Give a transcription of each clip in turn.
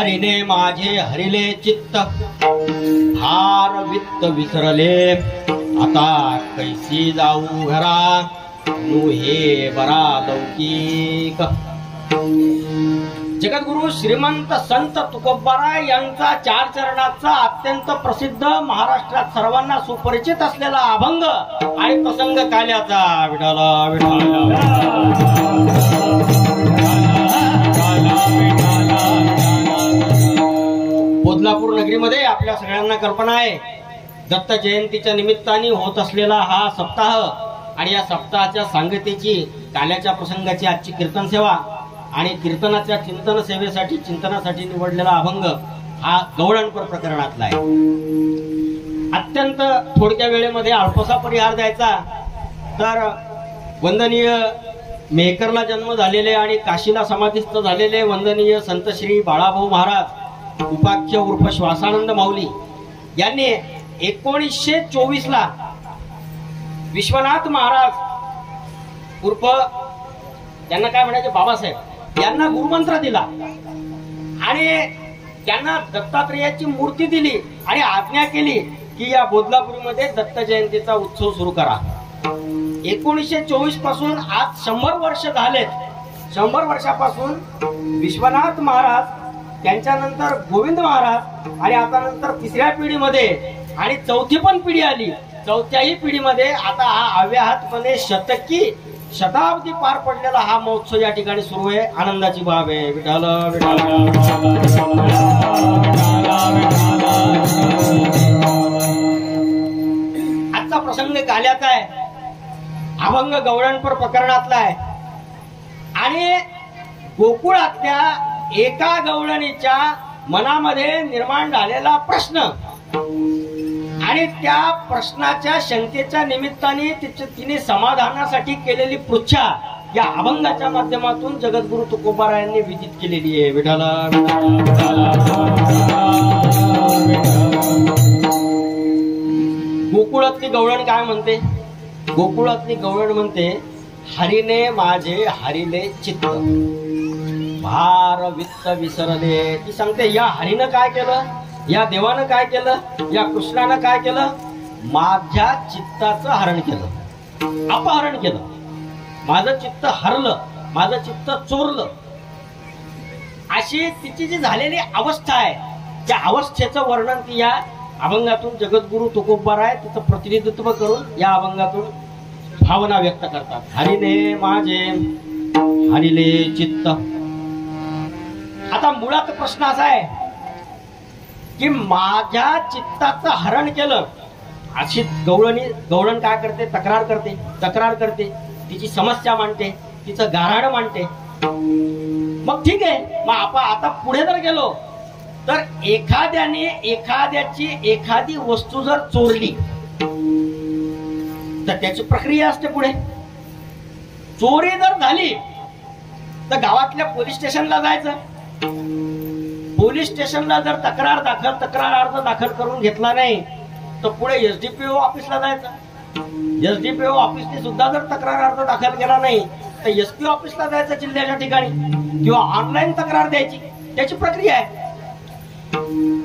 हरिने माझे हरिले चित्त, भार वित्त विसरले, आता कैसी जाऊ घरा, तू हे बरा लौकिक. जगद्गुरु श्रीमंत संत तुकोबाराय यांचा चार चरणाचा अत्यंत प्रसिद्ध, महाराष्ट्रात सर्वांना सुपरिचित असलेला अभंग आणि प्रसंग काल्याचा. विठाला बदलापूर नगरीमध्ये आपल्या सगळ्यांना कल्पना आहे, दत्त जयंतीच्या निमित्ताने होत असलेला हा सप्ताह आणि या सप्ताहाच्या सांगतेची काल्याच्या प्रसंगाची आजची कीर्तन सेवा आणि कीर्तनाच्या चिंतन सेवेसाठी चिंतनासाठी निवडलेला अभंग हा गवळणपर प्रकरणातला आहे. अत्यंत थोडक्या वेळेमध्ये अल्पसा परिहार द्यायचा तर वंदनीय मेहकरला जन्म झालेले आणि काशीला समाधिस्थ झालेले वंदनीय संत श्री बाळाभाऊ महाराज उपाख्य उर्फ श्वासानंद माऊली यांनी 1924 ला विश्वनाथ महाराज उर्फ त्यांना काय म्हणायचे बाबासाहेब यांना गुरुमंत्र दिला आणि त्यांना दत्तात्रेयाची मूर्ती दिली आणि आज्ञा केली की या बोदलापूरमध्ये दत्त जयंतीचा उत्सव सुरू करा. 1924 पासून आज 100 वर्ष झालेत. 100 वर्षापासून विश्वनाथ महाराज, त्यांच्यानंतर गोविंद महाराज आणि आता नंतर तिसऱ्या पिढीमध्ये आणि चौथी पण पिढी आली. चौथ्याही पिढीमध्ये आता हा अव्याहतपणे शताब्दी पार पडलेला हा महोत्सव या ठिकाणी सुरू आहे. आनंदाची बाब आहे. विठाल आजचा प्रसंग काल्याचा आहे, अभंग गवळणपर प्रकरणातला आहे आणि गोकुळातल्या एका गवळणीच्या मनामध्ये निर्माण झालेला प्रश्न आणि त्या प्रश्नाच्या शंकेच्या निमित्ताने तिने समाधानासाठी केलेली पृच्छा या अभंगाच्या माध्यमातून जगद्गुरु तुकोबारायांनी विदित केलेली आहे. विठाला गोकुळातली गवळण काय म्हणते? गोकुळातली गवळण म्हणते, हरिने माझे हरिले चित्त, भार वित्त विसरले. ती सांगते या हरीनं काय केलं, या देवानं काय केलं, या कृष्णानं काय केलं, माझ्या चित्ताचं हरण केलं, अपहरण केलं, माझं चित्त हरलं, माझं चित्त चोरलं. अशी तिची जी झालेली अवस्था आहे त्या अवस्थेचं वर्णन ती या अभंगातून जगद्गुरु तुकोबाराय तिचं प्रतिनिधित्व करून या अभंगातून भावना व्यक्त करतात. हरिने माझे हरिले चित्त. आता मुळात प्रश्न असा आहे की माझ्या चित्ताचं हरण केलं. अशी गवळण काय करते? तक्रार करते, तिची समस्या मांडते, तिचं गाऱ्हाण मांडते. मग ठीक आहे, मग आता पुढे जर गेलो तर एखाद्याने एखाद्याची एखादी वस्तू जर चोरली तर त्याची प्रक्रिया असते पुढे. चोरी जर झाली तर गावातल्या पोलीस स्टेशनला जायचं. पोलीस स्टेशनला जर तक्रार अर्ज दाखल करून घेतला नाही तर पुढे एसडीपीओ ऑफिसला जायचं. एसडीपीओ ऑफिसने सुद्धा जर तक्रार अर्ज दाखल केला नाही तर एसपी ऑफिसला जायचं जिल्ह्याच्या ठिकाणी किंवा ऑनलाईन तक्रार द्यायची. त्याची प्रक्रिया आहे.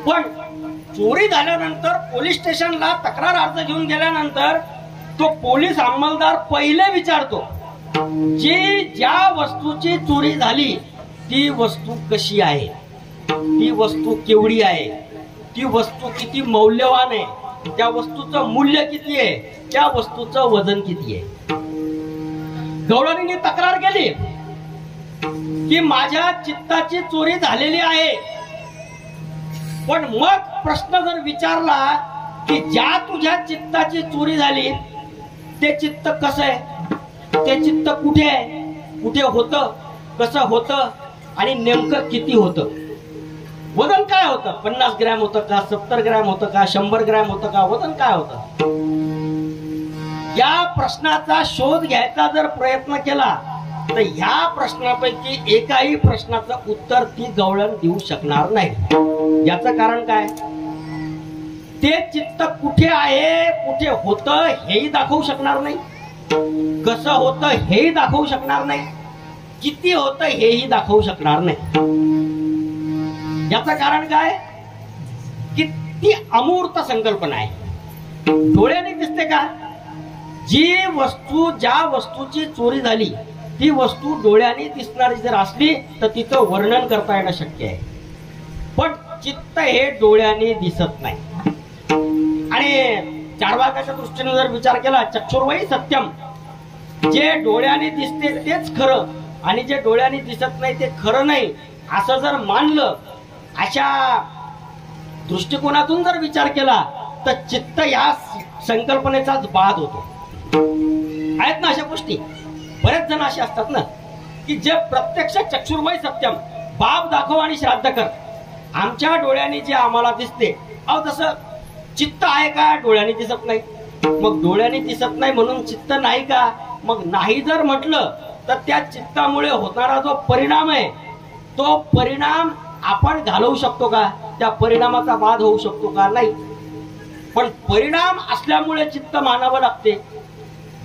पण चोरी झाल्यानंतर पोलीस स्टेशनला तक्रार अर्ज घेऊन गेल्यानंतर तो पोलीस अंमलदार पहिले विचारतो जी ज्या वस्तूची चोरी झाली ती वस्तू कशी आहे, ती वस्तू केवढी आहे, ती वस्तू किती मौल्यवान आहे, त्या वस्तूचं मूल्य किती आहे, त्या वस्तूचं वजन किती आहे. गवळणीने तक्रार केली की माझ्या चित्ताची चोरी झालेली आहे. पण मग प्रश्न जर विचारला की ज्या तुझ्या चित्ताची चोरी झाली ते चित्त कसं आहे, ते चित्त कुठे आहे, कुठे होतं, कसं होतं आणि नेमकं किती होतं, वजन काय होतं, 50 ग्रॅम होतं का, 70 ग्रॅम होतं का, 100 ग्रॅम होतं का, वजन काय होतं. या प्रश्नाचा शोध घ्यायचा जर प्रयत्न केला तर ह्या प्रश्नापैकी एकाही प्रश्नाचं उत्तर ती गवळण देऊ शकणार नाही. याचं कारण काय? ते चित्त कुठे आहे, कुठे होतं हेही दाखवू शकणार नाही, कसं होतं हेही दाखवू शकणार नाही, किती होतं हेही दाखवू शकणार नाही. याचं कारण काय की ती अमूर्त संकल्पना आहे. डोळ्याने दिसते का? जी वस्तू, ज्या वस्तूची चोरी झाली ती वस्तू डोळ्याने दिसणारी जर असली तर तिचं वर्णन करता येणं शक्य आहे. पण चित्त हे डोळ्याने दिसत नाही. आणि चार्वाकाच्या दृष्टीने जर विचार केला, चक्षुर्वै सत्यम, जे डोळ्याने दिसते तेच खरं आणि जे डोळ्याने दिसत नाही ते खरं नाही असं जर मानलं, अशा दृष्टिकोनातून जर विचार केला तर चित्त या संकल्पनेचाच बाध होतो. आहेत ना अशा गोष्टी? बरेच जण असे असतात ना की जे प्रत्यक्ष चक्षुर्वै सत्यम, बाप दाखव आणि श्राद्ध कर, आमच्या डोळ्याने जे आम्हाला दिसते, अहो तसं चित्त आहे का? डोळ्याने दिसत नाही. मग डोळ्याने दिसत नाही म्हणून चित्त नाही का? मग नाही जर म्हटलं तर त्या चित्तामुळे होणारा जो परिणाम आहे तो परिणाम आपण घालवू शकतो का? त्या परिणामाचा बाध होऊ शकतो का? नाही. पण परिणाम असल्यामुळे चित्त मानावं लागते.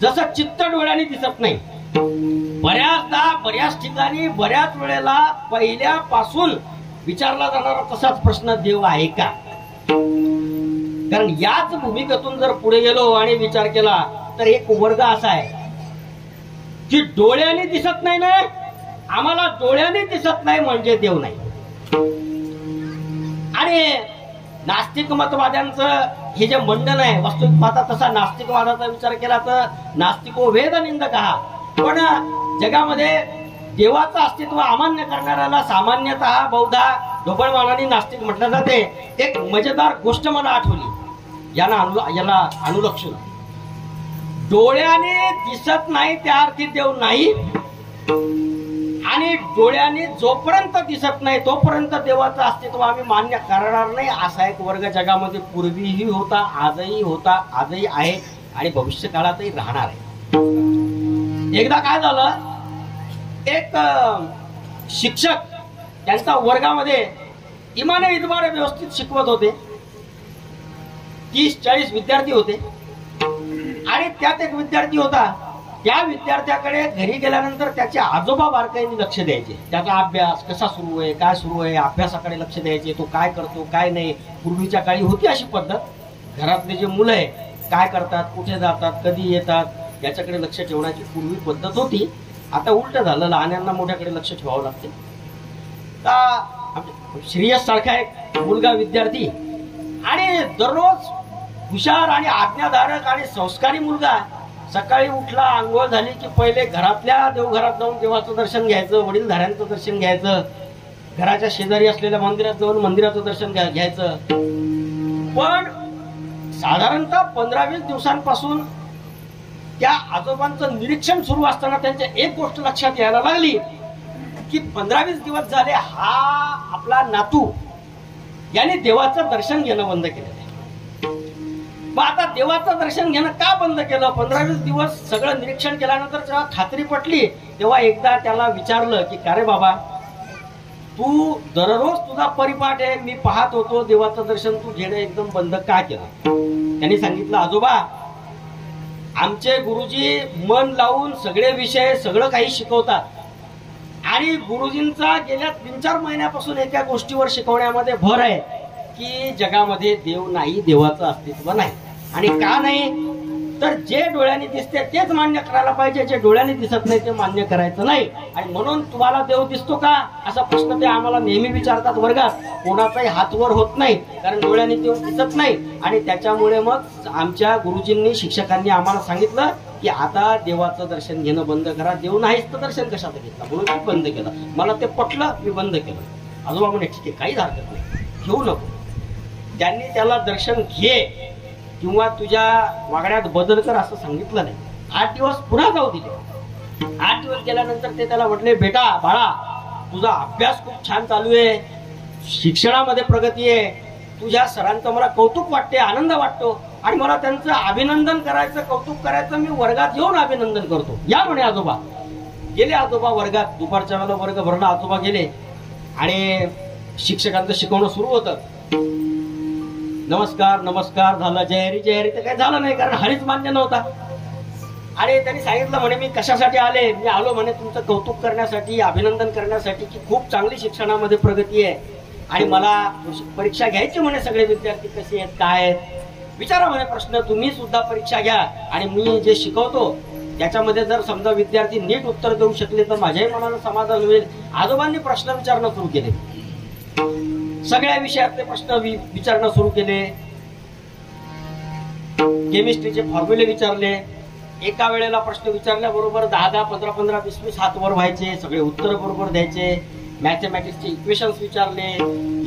जसं चित्त डोळ्याने दिसत नाही, बऱ्याचदा बऱ्याच ठिकाणी बऱ्याच वेळेला पहिल्यापासून विचारला जाणारा तसाच प्रश्न, देव आहे का? कारण याच भूमिकेतून जर पुढे गेलो आणि विचार केला तर एक वर्ग असा आहे की डोळ्याने दिसत नाही ना, आम्हाला डोळ्याने दिसत नाही म्हणजे देव नाही. आणि नास्तिक मतवाद्यांचं हे जे मंडन आहे, वास्तविक पाहता तसा नास्तिकवादाचा विचार केला तर नास्तिको वेद निंदकः, पण जगामध्ये देवाचं अस्तित्व अमान्य करणाऱ्याला सामान्यतः बहुधा ढोबळमानाने नास्तिक म्हटलं जाते. एक मजेदार गोष्ट मला आठवली याला अनुलक्षून. डोळ्याने दिसत नाही त्या अर्थी देव नाही, आणि डोळ्याने जोपर्यंत दिसत नाही तोपर्यंत देवाचं अस्तित्व आम्ही मान्य करणार नाही असा एक वर्ग जगामध्ये पूर्वीही होता, आजही होता, आजही आहे आणि भविष्य काळातही राहणार आहे. एकदा काय झालं, एक शिक्षक त्यांच्या वर्गामध्ये इमाने इतबारे व्यवस्थित शिकवत होते. 30-40 विद्यार्थी होते आणि त्यात एक विद्यार्थी होता. त्या विद्यार्थ्याकडे घरी गेल्यानंतर त्याचे आजोबा बारकाईने लक्ष द्यायचे. त्याचा अभ्यास कसा सुरू आहे, काय सुरू आहे, अभ्यासाकडे लक्ष द्यायचे, तो काय करतो काय नाही. पूर्वीच्या काळी होती अशी पद्धत. घरातले जे मुलं आहे काय करतात, कुठे जातात, कधी येतात याच्याकडे लक्ष ठेवण्याची पूर्वी पद्धत होती. आता उलट झालं, लहानांना मोठ्याकडे लक्ष ठेवावं लागते. श्रेयस सारखा एक मुलगा विद्यार्थी आणि दररोज हुशार आणि आज्ञाधारक आणि संस्कारी मुलगा, सकाळी उठला, आंघोळ झाली की पहिले घरातल्या देवघरात जाऊन देवाचं दर्शन घ्यायचं, वडीलधाऱ्यांचं दर्शन घ्यायचं, घराच्या शेजारी असलेल्या मंदिरात जाऊन मंदिराचं दर्शन घ्यायचं. पण साधारणतः 15-20 दिवसांपासून त्या आजोबांचं निरीक्षण सुरू असताना त्यांच्या एक गोष्ट लक्षात यायला लागली की 15-20 दिवस झाले हा आपला नातू याने देवाचं दर्शन घेणं बंद केलं. मग आता देवाचं दर्शन घेणं का बंद केलं? 15-20 दिवस सगळं निरीक्षण केल्यानंतर जेव्हा खात्री पटली तेव्हा एकदा त्याला विचारलं की का रे बाबा, तू दररोज तुझा परिपाठ आहे, मी पाहत होतो, देवाचं दर्शन तू घेणं एकदम बंद का केलं? त्यांनी सांगितलं, आजोबा, आमचे गुरुजी मन लावून सगळे विषय सगळं काही शिकवतात आणि गुरुजींचा गेल्या 3-4 महिन्यापासून एका गोष्टीवर शिकवण्यामध्ये भर आहे की जगामध्ये देव नाही, देवाचं अस्तित्व नाही. आणि का नाही तर जे डोळ्याने दिसते तेच मान्य करायला पाहिजे, जे डोळ्याने दिसत नाही ते मान्य करायचं नाही. आणि म्हणून तुम्हाला देव दिसतो का असा प्रश्न ते आम्हाला नेहमी विचारतात वर्गात. कोणाचाही हातवर होत नाही कारण डोळ्याने देव दिसत नाही. आणि त्याच्यामुळे मग आमच्या गुरुजींनी, शिक्षकांनी आम्हाला सांगितलं की आता देवाचं दर्शन घेणं बंद करा. देव नाहीच तर दर्शन कशाचं घेतलं, म्हणून मी बंद केलं. मला ते पटलं, मी बंद केलं. आजोबा म्हणे ठीक आहे, काहीच हरकत नाही, घेऊ नको. त्यांनी त्याला दर्शन घे किंवा तुझ्या वागण्यात बदल कर असं सांगितलं नाही. 8 दिवस पुन्हा जाऊ दिले. 8 दिवस गेल्यानंतर ते त्याला म्हटले, बेटा बाळा, तुझा अभ्यास खूप छान चालू आहे, शिक्षणामध्ये प्रगती आहे, तुझ्या सरांचं मला कौतुक वाटते, आनंद वाटतो आणि मला त्यांचं अभिनंदन करायचं, कौतुक करायचं, मी वर्गात येऊन अभिनंदन करतो, या म्हणे आजोबा. गेले आजोबा वर्गात. दुपारच्या वेळेला वर्ग भरला, आजोबा गेले आणि शिक्षकांचं शिकवणं सुरू होतं. नमस्कार नमस्कार झालं, जयहरी जयहरी तर काही झालं नाही कारण हरीच मान्य नव्हता. आणि त्यांनी सांगितलं म्हणे, मी कशासाठी आले? मी आलो म्हणे तुमचं कौतुक करण्यासाठी, अभिनंदन करण्यासाठी की खूप चांगली शिक्षणामध्ये प्रगती आहे आणि मला परीक्षा घ्यायची म्हणे, सगळे विद्यार्थी कसे आहेत काय आहेत, विचारा म्हणे प्रश्न, तुम्ही सुद्धा परीक्षा घ्या आणि मी जे शिकवतो त्याच्यामध्ये जर समजा विद्यार्थी नीट उत्तर देऊ शकले तर माझ्याही मनाला समाधान होईल. आजोबांनी प्रश्न विचारणं सुरू केले, सगळ्या विषयातले प्रश्न विचारणं सुरू केले. केमिस्ट्रीचे फॉर्म्युले विचारले. एका वेळेला प्रश्न विचारल्याबरोबर 10-10, 15-15, 20-20 हात वर व्हायचे, सगळे उत्तर बरोबर द्यायचे. मॅथमॅटिक्सचे इक्वेशन्स विचारले,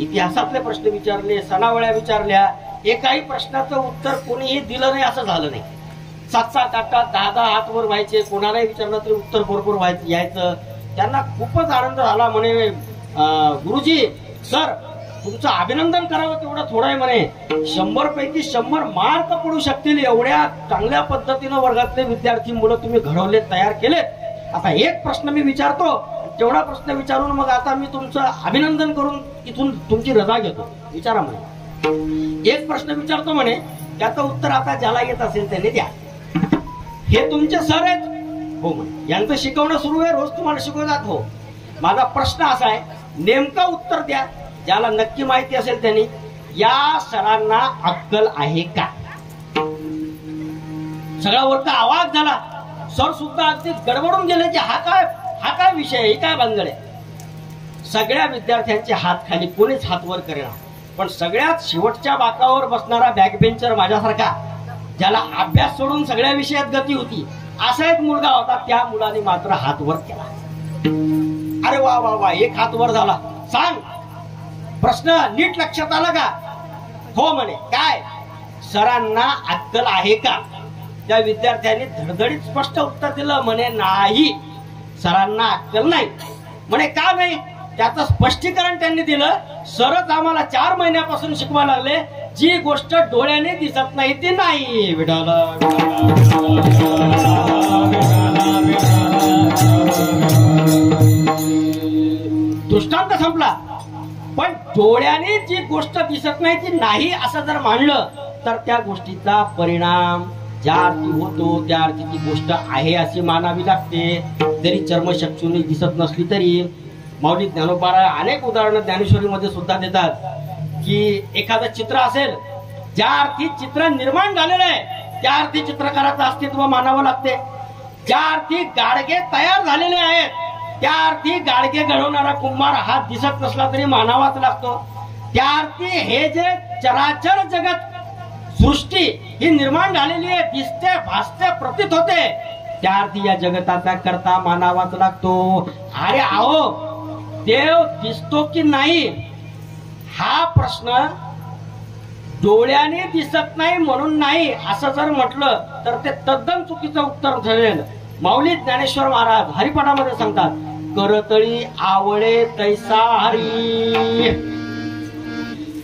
इतिहासातले प्रश्न विचारले, सणावळ्या विचारल्या. एकाही प्रश्नाचं उत्तर कोणीही दिलं नाही असं झालं नाही. 7-7, 8-8, 10-10 हात वर व्हायचे, कोणालाही विचारलं तरी उत्तर बरोबर व्हायचं यायचं. त्यांना खूपच आनंद झाला. म्हणे गुरुजी सर तुमचं अभिनंदन करावं तेवढं थोडं आहे म्हणे, 100 पैकी 100 मार्क पडू शकतील एवढ्या चांगल्या पद्धतीनं वर्गातले विद्यार्थी मुलं तुम्ही घडवले, तयार केलेत. आता एक प्रश्न मी विचारतो, तेवढा प्रश्न विचारून मग आता मी तुमचं अभिनंदन करून इथून तुमची रजा घेतो. विचारा म्हणे. एक प्रश्न विचारतो म्हणे, त्याचं उत्तर आता ज्याला येत असेल त्याने द्या. हे तुमचे सर आहेत? हो म्हणे. यांचं शिकवणं सुरू आहे, रोज तुम्हाला शिकवतात? हो. माझा प्रश्न असा आहे, नेमकं उत्तर द्या, ज्याला नक्की माहिती असेल त्यांनी. या सरांना अक्कल आहे का? सगळा वर्ग आवाज झाला. सर सुद्धा अगदी गडबडून गेले की हा काय विषय आहे, ही काय भानगड आहे. सगळ्या विद्यार्थ्यांचे हात खाली, कोणीच हात वर करेना. पण सगळ्यात शेवटच्या बाकावर बसणारा बॅकबेंचर माझ्यासारखा, ज्याला अभ्यास सोडून सगळ्या विषयात गती होती, असा एक मुलगा होता. त्या मुलाने मात्र हात वर केला. अरे वा वा वा, एक हात वर झाला. सांग, प्रश्न नीट लक्षात आला का? हो म्हणे. काय? सरांना अक्कल आहे का? त्या विद्यार्थ्यांनी धडधडीत स्पष्ट उत्तर दिलं म्हणे, नाही, सरांना अक्कल नाही. म्हणे का नाही? त्याचं स्पष्टीकरण त्यांनी दिलं. सरच आम्हाला 4 महिन्यापासून शिकवायला लागले, जी गोष्ट डोळ्याने दिसत नाही ती नाही. दृष्टांत संपला. पण डोळ्याने जी गोष्ट दिसत नाही ती नाही असं जर मानलं तर त्या गोष्टीचा परिणाम ज्या अर्थी होतो त्या अर्थी ती गोष्ट आहे अशी मानावी लागते, जरी चर्मचक्षुने दिसत नसली तरी. माऊली ज्ञानोबा अनेक उदाहरणं ज्ञानेश्वरीमध्ये सुद्धा देतात की एखादं चित्र असेल, ज्या अर्थी चित्र निर्माण झालेलं आहे त्या अर्थी चित्रकाराचं अस्तित्व मानावं लागते. ज्या अर्थी गाडगे तयार झालेले आहेत त्या अर्थी गाडगे घडवणारा कुंभार हा दिसत नसला तरी मानावाच लागतो. त्या अर्थी हे जे चराचर जगत सृष्टी ही निर्माण झालेली आहे, दिसते, भासते, प्रतीत होते, त्या अर्थी या जगताचा करता मानावाच लागतो. अरे आहो, देव दिसतो की नाही हा प्रश्न डोळ्याने दिसत नाही म्हणून नाही असं जर म्हटलं तर ते तद्दन चुकीचं उत्तर ठरेल. माऊली ज्ञानेश्वर महाराज हरिपाठामध्ये सांगतात, करतळी आवळे तैसा हरी.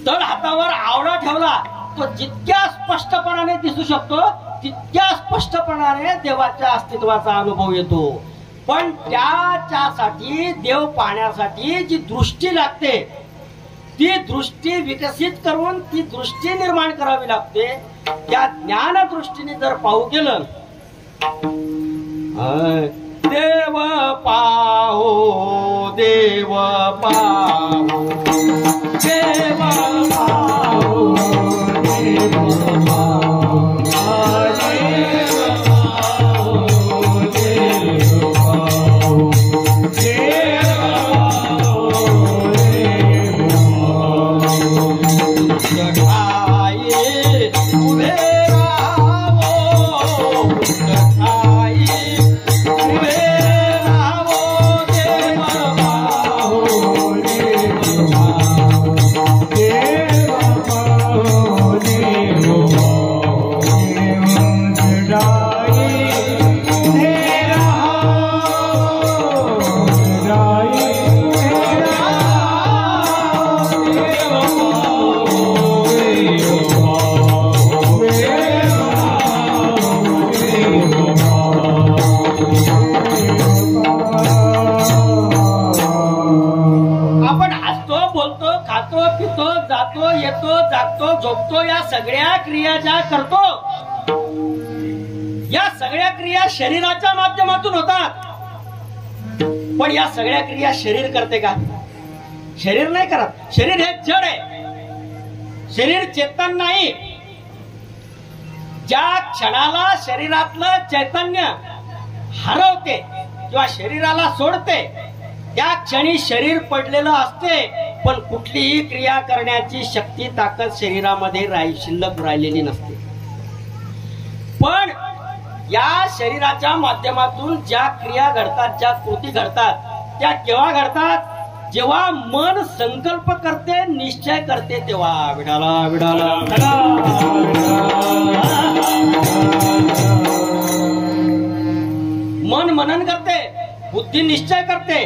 तळ हातावर आवळा ठेवला तो जितक्या स्पष्टपणाने दिसू शकतो तितक्या स्पष्टपणाने देवाच्या अस्तित्वाचा अनुभव येतो. पण त्याच्यासाठी देव पाहण्यासाठी जी दृष्टी लागते ती दृष्टी विकसित करून ती दृष्टी निर्माण करावी लागते. त्या ज्ञान दृष्टीने जर पाहू गेलं, देव पाहो, देव पाहो, देव पाहो, देव पाहो, झोपतो, या सगळ्या क्रिया ज्या करतो या सगळ्या क्रिया शरीराच्या माध्यमातून होतात. पण या सगळ्या क्रिया शरीर करते का? शरीर नाही करत. शरीर हे जड आहे, शरीर चेतन नाही. ज्या क्षणाला शरीरातलं चैतन्य हरवते किंवा शरीराला सोडते त्या क्षणी शरीर पडलेलं असते, पण कुठलीही क्रिया करण्याची शक्ती ताकद शरीरामध्ये शिल्लक राहिलेली नसते. पण या शरीराच्या माध्यमातून ज्या क्रिया घडतात, ज्या कृती घडतात, त्या केव्हा घडतात? जेव्हा मन संकल्प करते, निश्चय करते तेव्हा. विडाला विडाला मन मनन करते, बुद्धी निश्चय करते,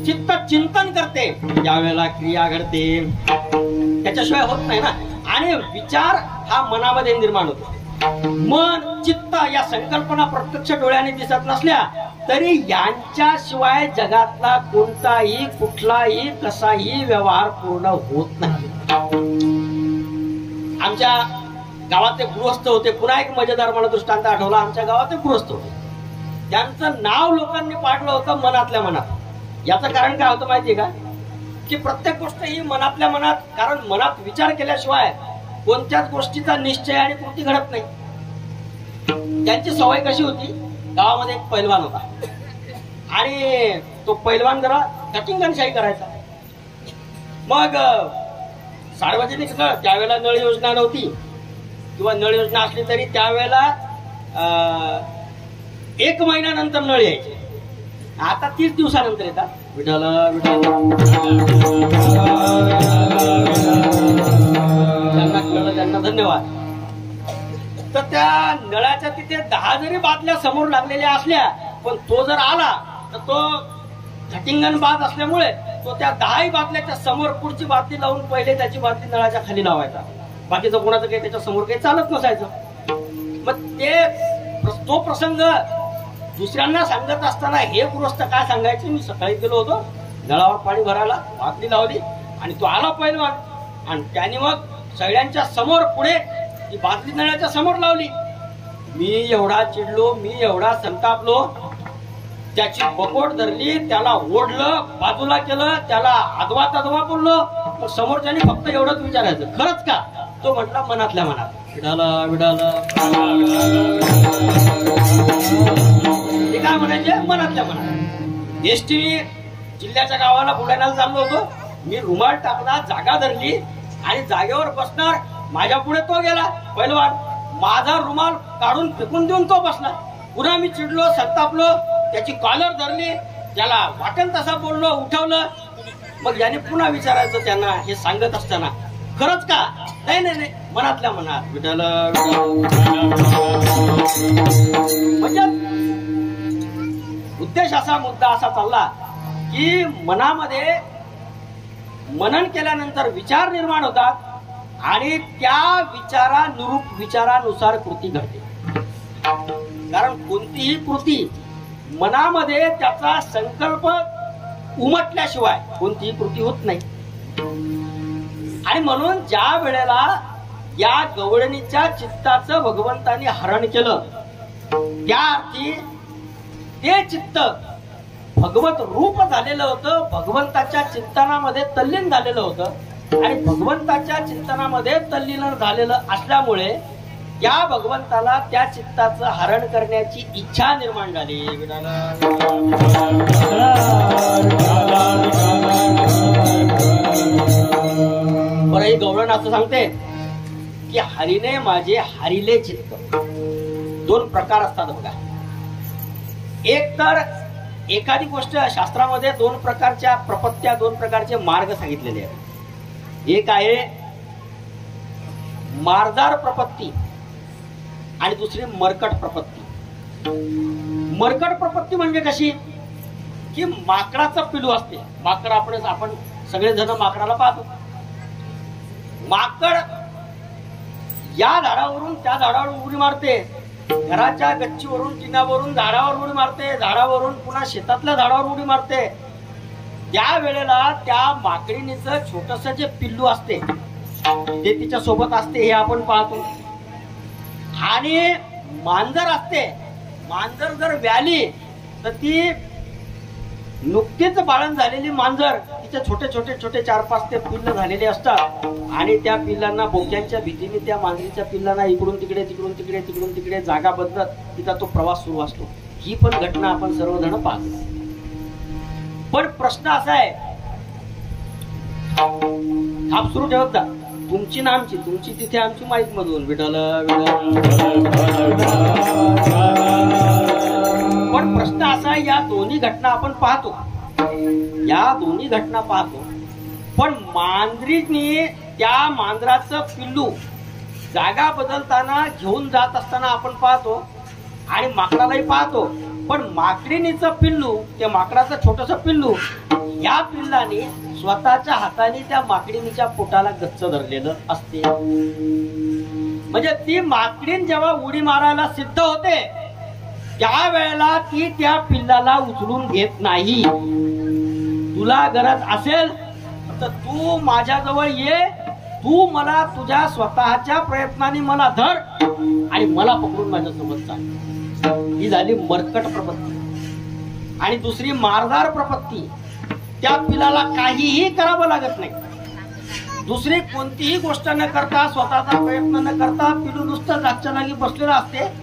चित्त चिंतन करते, ज्यावेळेला क्रिया घडते. त्याच्याशिवाय होत नाही ना. आणि विचार हा मनामध्ये निर्माण होतो. मन चित्त या संकल्पना प्रत्यक्ष डोळ्याने दिसत नसल्या तरी यांच्याशिवाय जगातला कोणताही कुठलाही कसाही व्यवहार पूर्ण होत नाही. आमच्या गावात गृहस्थ होते. पुन्हा एक मजेदार मला दृष्टांत आठवला. आमच्या गावात गृहस्थ होते, त्यांचं नाव लोकांनी पाडलं होतं मनातल्या मनात. याचं कारण काय होतं माहितीये का? की प्रत्येक गोष्ट ही मनातल्या मनात, कारण मनात विचार केल्याशिवाय कोणत्याच गोष्टीचा निश्चय आणि कृती घडत नाही. त्यांची सवय कशी होती? गावामध्ये एक पैलवान होता आणि तो पैलवान जरा कटिंगनशाही करायचा. मग सार्वजनिक नळ, त्यावेळेला नळ योजना नव्हती किंवा नळ योजना असली तरी त्यावेळेला 1 महिन्यानंतर नळ यायचे. आता 30 दिवसानंतर येतात. विठाला त्यांना धन्यवाद. तर त्या नळाच्या तिथे 10 जरी बादल्या समोर लागलेल्या असल्या, पण तो जर आला तर तो झटिंगण बाद असल्यामुळे तो त्या 10 बादल्याच्या समोर पुढची बादली लावून पहिले त्याची बादली नळाच्या खाली लावायचा. बाकीचं कोणाचं काही त्याच्या समोर काही चालत नसायचं. मग तो प्रसंग दुसऱ्यांना सांगत असताना हे गृहस्थ काय सांगायचे? मी सकाळी गेलो होतो नळावर पाणी भरायला, बादली लावली आणि तो आला पैलवान आणि त्याने मग सगळ्यांच्या समोर पुढे ती बादली नळाच्या समोर लावली. मी एवढा चिडलो, मी एवढा संतापलो, त्याची बकोट धरली, त्याला ओढलं, बाजूला केलं, त्याला आदवा तदवा बोललो. मग समोरच्याने फक्त एवढंच विचारायचं, खरंच का? तो म्हटला मनातल्या मनात. विडाला विडाला ते काय म्हणायचे? मनातल्या मनात. एसटी जिल्ह्याच्या गावाला बुलढाण्याला चाललो होतो. मी रुमाल टाकला, जागा धरली आणि जागेवर बसणार, माझ्या पुढे तो गेला पैलवान, माझा रुमाल काढून फेकून देऊन तो बसला. पुन्हा मी चिडलो, संतापलो, त्याची कॉलर धरली, त्याला वाटेल तसा बोललो, उठवलं. मग याने पुन्हा विचारायचं त्यांना हे सांगत असताना, खरंच का? नाही नाही नाही, मनातल्या मनात. विठाला म्हणजे उद्देश असा, मुद्दा असा चालला की मनामध्ये मनन केल्यानंतर विचार निर्माण होतात आणि त्या विचारानुसार कृती घडते. कारण कोणतीही कृती मनामध्ये त्याचा संकल्प उमटल्याशिवाय कोणतीही कृती होत नाही. आणि म्हणून ज्या वेळेला या गवळणीच्या चित्ताचं भगवंतानी हरण केलं, त्या अर्थी ते चित्त भगवत रूप झालेलं होतं, भगवंताच्या चिंतनामध्ये तल्लीन झालेलं होतं. आणि भगवंताच्या चिंतनामध्ये तल्लीन झालेलं असल्यामुळे त्या भगवंताला त्या चित्ताचं हरण करण्याची इच्छा निर्माण झाली. बरं, ही गवळण असं सांगते की हरीने माझे हरिले चित्त. 2 प्रकार असतात बघा. एक तर एखादी गोष्ट शास्त्रामध्ये 2 प्रकारच्या प्रपत्त्या, 2 प्रकारचे मार्ग सांगितलेले आहेत. एक आहे मारदार प्रपत्ती आणि दुसरी मरकट प्रपत्ती. मरकट प्रपत्ती म्हणजे कशी? की माकडाचं पिलू असते. माकड आपण सगळेजण माकडाला पाहतो. माकड या झाडावरून त्या झाडावर उडी मारते, घराच्या गच्चीवरून टिनावरून झाडावर उडी मारते, झाडावरून पुन्हा शेतातल्या झाडावर उडी मारते. त्या वेळेला त्या माकडीचं छोटस जे पिल्लू असते ते तिच्या सोबत असते, हे आपण पाहतो. आणि मांजर असते. मांजर जर व्याली तर ती नुकतीच बाळण झालेली मांजर तिचे छोटे छोटे छोटे 4-5 ते पिल्ल झालेले असतात आणि त्या पिल्लांना बोक्यांच्या भीतीने त्या मांजरीच्या पिल्लांना इकडून तिकडे तिकडून तिकडे तिकडून तिकडे जागा बदलत तिचा तो प्रवास सुरू असतो. ही पण घटना आपण सर्वजण पाहतो. पण प्रश्न असा आहे, थाप सुरू ठेवत जा, तुमची ना आमची, तुमची तिथे आमची माईक मधून विठ्ठल पण प्रश्न असा आहे, या दोन्ही घटना आपण पाहतो, या दोन्ही घटना पाहतो, पण मांजरीने त्या मांजराचं पिल्लू जागा बदलताना घेऊन जात असताना आपण पाहतो आणि माकडालाही पाहतो. पण माकडिणीचं पिल्लू, त्या माकडाचं छोटस पिल्लू, या पिल्लाने स्वतःच्या हाताने त्या माकडिणीच्या पोटाला गच्च धरलेलं असते. म्हणजे ती माकडीण जेव्हा उडी मारायला सिद्ध होते त्यावेळेला ती त्या पिल्लाला उचलून घेत नाही. तुला गरज असेल तर तू माझ्याजवळ ये, तू मला तुझ्या स्वतःच्या प्रयत्नाने मला धर आणि मला पकडून माझ्यासोबत चाल. ही झाली मरकट प्रपत्ती. आणि दुसरी मारदार प्रपत्ती, त्या पिलाला काहीही करावं लागत नाही, दुसरी कोणतीही गोष्ट न करता, स्वतःचा प्रयत्न न करता पिलू नुसतं जागच्या जागी बसलेलं असते.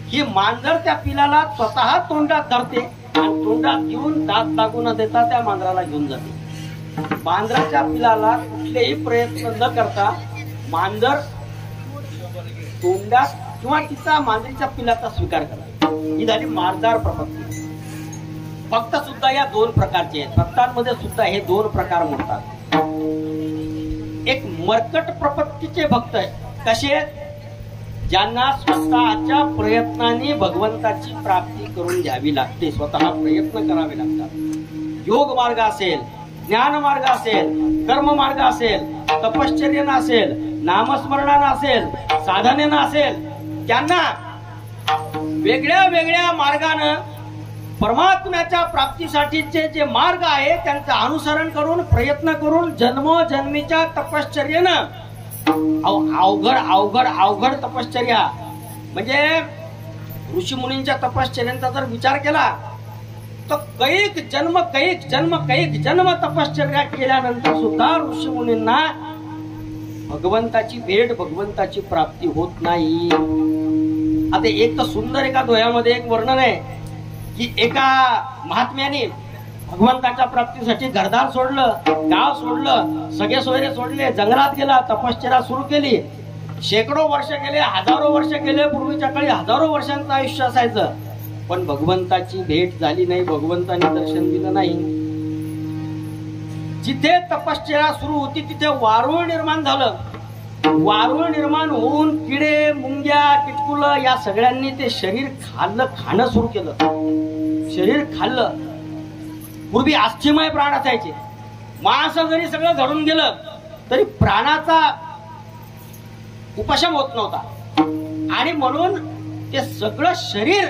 ही मांजर त्या पिलाला स्वतः तोंडात धरते आणि तोंडात घेऊन दात लागू न देता त्या मांजराला घेऊन जाते. मांजराच्या पिलाला कुठलेही प्रयत्न न करता मांजर तोंडात किंवा तिचा मांजरीच्या पिलाचा स्वीकार करा. ही झाली मारदार प्रपत्ती. भक्त सुद्धा या दोन प्रकारचे आहेत. भक्तांमध्ये सुद्धा हे दोन प्रकार मोडतात. एक मरकट प्रपत्तीचे भक्त आहेत. कसे? ज्यांना स्वतःच्या प्रयत्नाने भगवंताची प्राप्ती करून घ्यावी लागते, स्वतः प्रयत्न करावे लागतात. योग मार्ग असेल, ज्ञान मार्ग असेल, कर्म मार्ग असेल, तपश्चर्येनं असेल, नामस्मरणानं असेल, साधनेनं असेल, त्यांना वेगळ्या वेगळ्या मार्गानं परमात्म्याच्या प्राप्तीसाठीचे जे मार्ग आहे त्यांचं अनुसरण करून, प्रयत्न करून, जन्मोजन्मीच्या तपश्चर्येनं, अवघड अवघड अवघड तपश्चर्या, म्हणजे ऋषी मुनींच्या तपश्चर्यांचा जर विचार केला तर कैक जन्म तपश्चर्या केल्यानंतर सुद्धा ऋषी मुनींना भगवंताची भेट, भगवंताची प्राप्ती होत नाही. आता एक तर सुंदर एका दोह्यामध्ये एक वर्णन आहे की एका महात्म्याने भगवंताच्या प्राप्तीसाठी घरदार सोडलं, गाव सोडलं, सगळे सोयरे सोडले, जंगलात गेला, तपश्चर्या सुरू केली. शेकडो वर्ष गेले, हजारो वर्ष गेले. पूर्वीच्या काळी हजारो वर्षांचं आयुष्य असायचं, पण भगवंताची भेट झाली नाही, भगवंताने दर्शन दिलं नाही. जिथे तपश्चर्या सुरू होती तिथे वारुळ निर्माण झालं. वारुळ निर्माण होऊन किडे, मुंग्या, किटकुलं या सगळ्यांनी ते शरीर खाणं सुरू केलं. शरीर खाल्लं. पूर्वी अस्थिमय प्राण असायचे. मांस जरी सगळं घडून गेलं तरी प्राणाचा उपशम होत नव्हता आणि म्हणून ते सगळं शरीर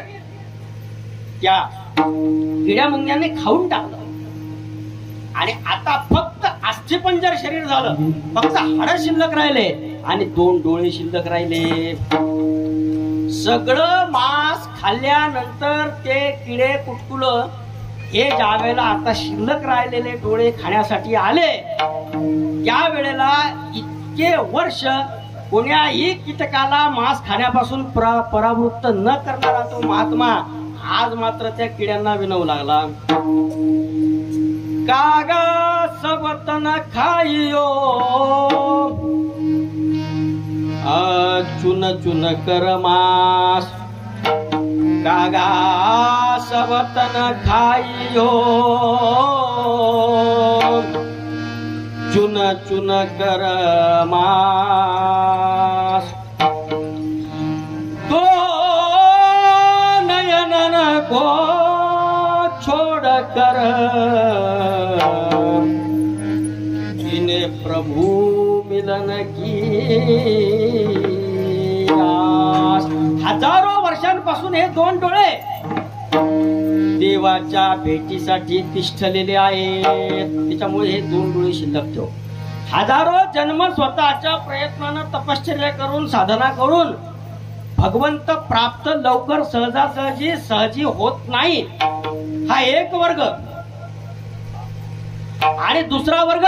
त्या किड्या मुंग्यांनी खाऊन टाकलं. आणि आता फक्त अस्थिपंजर शरीर झालं, फक्त हाडं शिल्लक राहिले आणि 2 डोळे शिल्लक राहिले. सगळं मांस खाल्ल्यानंतर ते किडे कुटकुलं हे ज्या वेळेला आता शिल्लक राहिलेले डोळे खाण्यासाठी आले त्या वेळेला इतके वर्ष कोण्याही कीटकाला मांस खाण्यापासून परावृत्त न करणारा तो महात्मा आज मात्र त्या किड्यांना विनवू लागला. कागा सबतन खाइयो चुन चुन कर मांस, कागा सबतन खाइयो चुन चुन कर मांस. तो नयनन को छोड़ कर जिन्हें प्रभु मिलन की आस. हजारो वर्षांपासून हे 2 डोळे देवाच्या भेटीसाठी तिष्ठलेले आहेत. त्याच्यामुळे हे 2 डोळे शिल्लक ठेव. हजारो जन्म स्वतःच्या प्रयत्नानं तपश्चर्या करून, साधना करून भगवंत प्राप्त लवकर सहजी होत नाही. हा एक वर्ग. आणि दुसरा वर्ग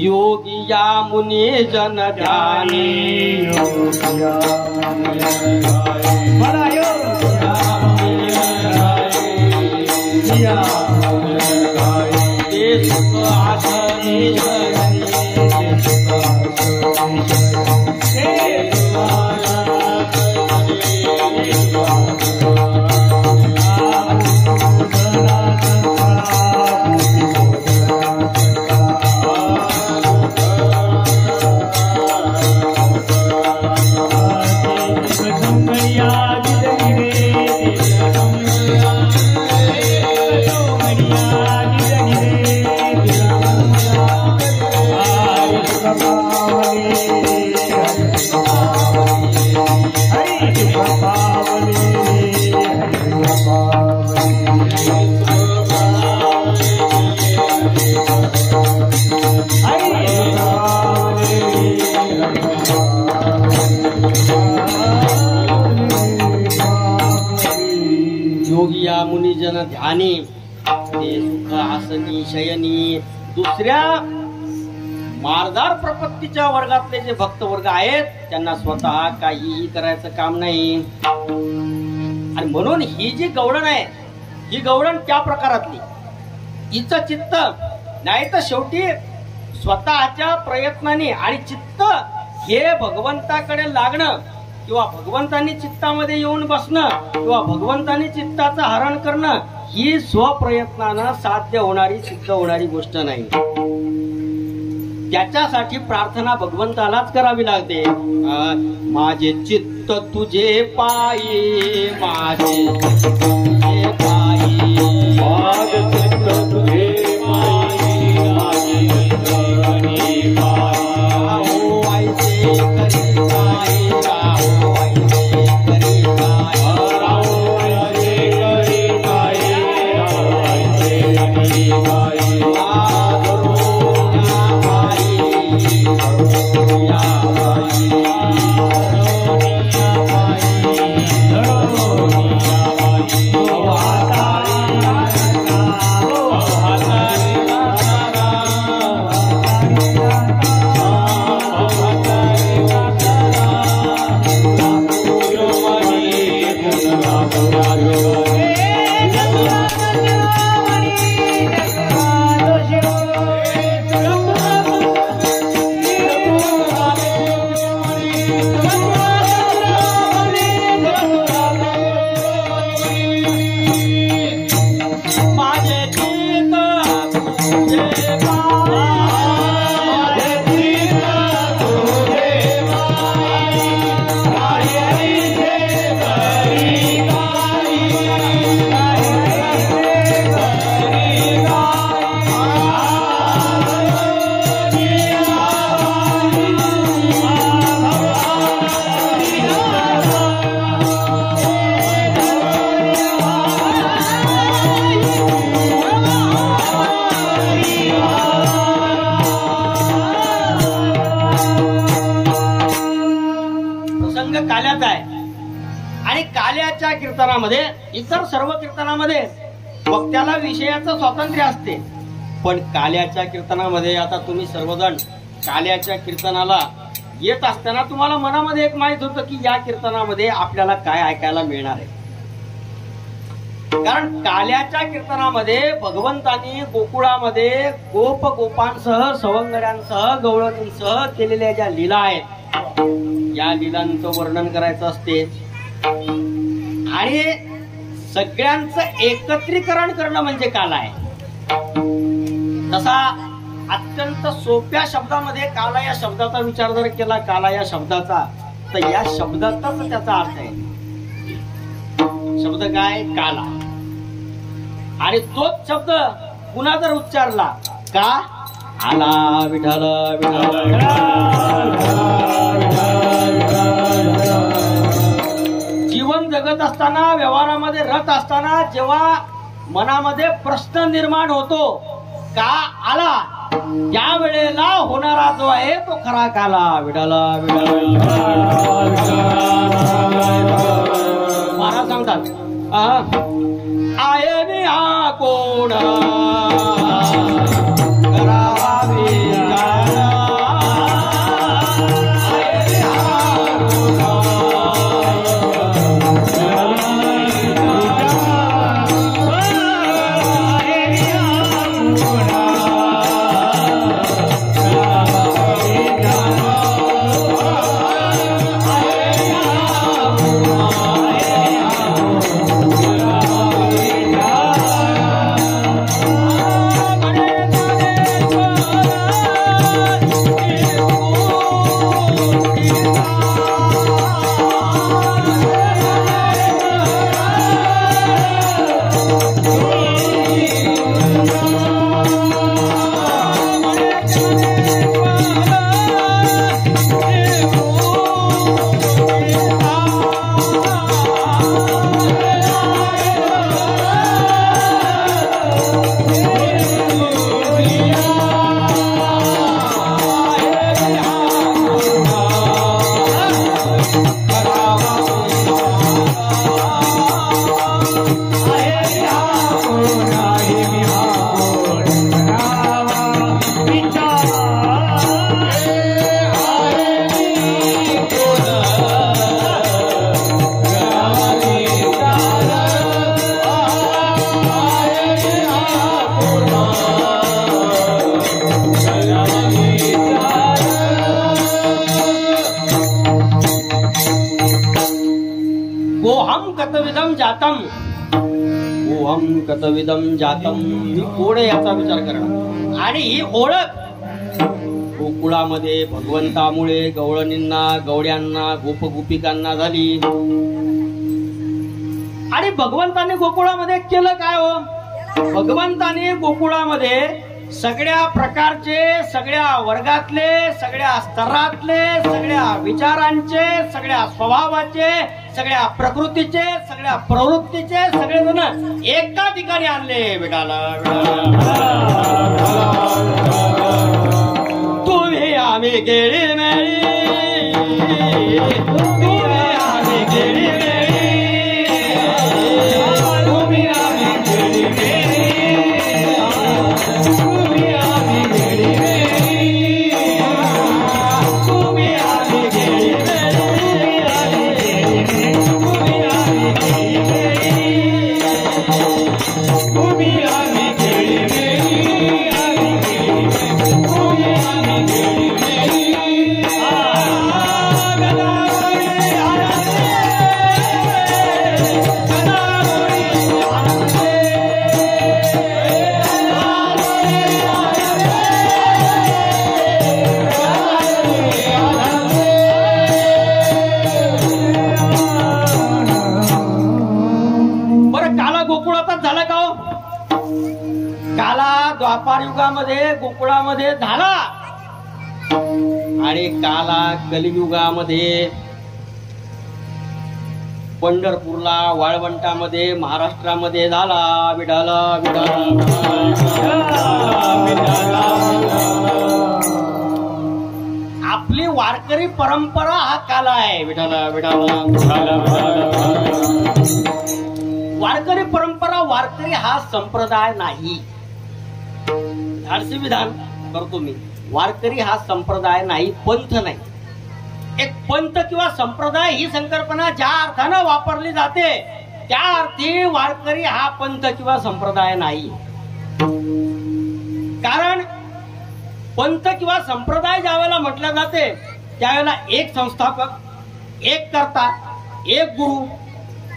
योगी या मुनी जन ध्यानी योगिया मुनिजन ध्यानी ते सुख आसनी शयनी. दुसऱ्या मारदार प्रपत्तीच्या वर्गातले जे भक्त वर्ग आहेत त्यांना स्वतः काहीही करायचं काम नाही. आणि म्हणून ही जी गवळण आहे ही गवळण त्या प्रकारातली. हिचं चित्त नाही तर शेवटी स्वतःच्या प्रयत्नाने आणि चित्त हे भगवंताकडे लागणं किंवा भगवंतांनी चित्तामध्ये येऊन बसणं किंवा भगवंतांनी चित्ताचं हरण करणं ही स्वप्रयत्नानं साध्य होणारी सिद्ध होणारी गोष्ट नाही. त्याच्यासाठी प्रार्थना भगवंतालाच करावी लागते. माझे चित्त तुझे पायी माझे चित्त तुझे पायी माझे चित्त तुझे पायी माझे चित्त तुझे पायी हो ऐसे करी पायी राहो ऐसे करी पायी राहो ऐसे करी पायी राहो ऐसे करी पायी काल्याचा आहे. आणि काल्याच्या कीर्तनामध्ये इतर सर्व कीर्तनामध्ये वक्त्याला विषयाचं स्वातंत्र्य असते. पण काल्याच्या कीर्तनामध्ये आता तुम्ही सर्वजण काल्याच्या कीर्तनाला येत असताना तुम्हाला मनामध्ये एक माहित होतं की या कीर्तनामध्ये आपल्याला काय ऐकायला मिळणार आहे. कारण काल्याच्या कीर्तनामध्ये भगवंतांनी गोकुळामध्ये गोप गोपांसह सवंगड्यांसह गवळणींसह केलेल्या ज्या लीला आहेत या लीलांचं वर्णन करायचं असते. आणि सगळ्यांचं एकत्रीकरण करणं म्हणजे काला आहे. तसा अत्यंत सोप्या शब्दामध्ये काला या शब्दाचा विचार जर केला काला या शब्दाचा तर या शब्दाचाच त्याचा अर्थ आहे. शब्द काय काला. आणि तोच शब्द पुन्हा जर उच्चारला का आला विठ्ठल विठ्ठल जीवन जगत असताना व्यवहारामध्ये रत असताना जेव्हा मनामध्ये प्रश्न निर्माण होतो का आला त्यावेळेला होणारा जो आहे तो खरा काला विठ्ठल विठ्ठल. महाराज सांगतात कतविदम जातम ही कोण आहे याचा विचार करणं. आणि ही ओळख गोकुळामध्ये भगवंतामुळे गवळणींना गवड्यांना गोपगोपिकांना झाली. आणि भगवंताने गोकुळामध्ये केलं काय हो? भगवंताने गोकुळामध्ये सगळ्या प्रकारचे, सगळ्या वर्गातले, सगळ्या स्तरातले, सगळ्या विचारांचे, सगळ्या स्वभावाचे, सगळ्या प्रकृतीचे, सगळ्या प्रवृत्तीचे सगळेजण एका ठिकाणी आणले. विठाला तुम्ही आम्ही गेली मेळी, तुम्ही आम्ही गेली मेळी, तुम्ही आम्ही गेली मेळी, तुम्ही आम्ही गेली मेळी, तुम्ही आम्ही गेली द्वापार युगामध्ये गोकुळामध्ये झाला. आणि काला कलियुगामध्ये पंढरपूरला, वाळवंटामध्ये, महाराष्ट्रामध्ये झाला. विठाला आपली वारकरी परंपरा हा काला आहे. विठाला वारकरी परंपरा, वारकरी हा संप्रदाय नाही. धाडसी विधान करतो मी. वारकरी हा संप्रदाय नाही, पंथ नाही. एक पंथ किंवा संप्रदाय ही संकल्पना ज्या अर्थानं वापरली जाते त्या अर्थी वारकरी हा पंथ किंवा संप्रदाय नाही. कारण पंथ किंवा संप्रदाय ज्यावेळेला म्हटलं जाते त्यावेळेला एक संस्थापक, एक कर्ता, एक गुरु,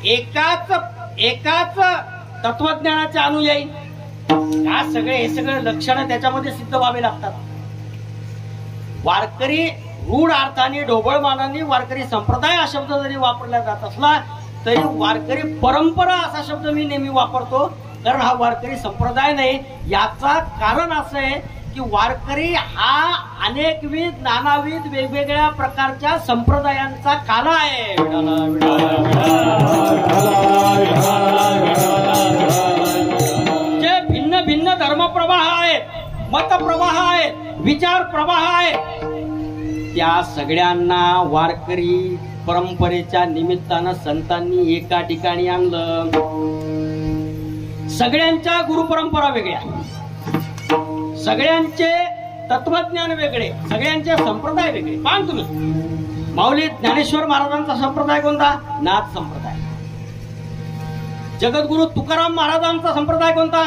एकाच तत्वज्ञानाचे अनुयायी, हे सगळे लक्षणं त्याच्यामध्ये सिद्ध व्हावे लागतात. वारकरी रूढ अर्थाने, ढोबळ मानाने वारकरी संप्रदाय हा शब्द जरी वापरला जात असला तरी वारकरी परंपरा असा शब्द मी नेहमी वापरतो. कारण हा वारकरी संप्रदाय नाही. याचा कारण असं आहे की वारकरी हा अनेकविध, नानाविध, वेगवेगळ्या प्रकारच्या संप्रदायांचा काला आहे. जे भिन्न भिन्न धर्मप्रवाह आहेत, मतप्रवाह आहेत, विचार प्रवाह आहेत, त्या सगळ्यांना वारकरी परंपरेच्या निमित्तानं संतांनी एका ठिकाणी आणलं. सगळ्यांच्या गुरुपरंपरा वेगळ्या, सगळ्यांचे तत्वज्ञान वेगळे, सगळ्यांचे संप्रदाय वेगळे. पाहा तुम्ही, माऊली ज्ञानेश्वर महाराजांचा संप्रदाय कोणता? नाथ संप्रदाय. जगद्गुरु तुकाराम महाराजांचा संप्रदाय कोणता?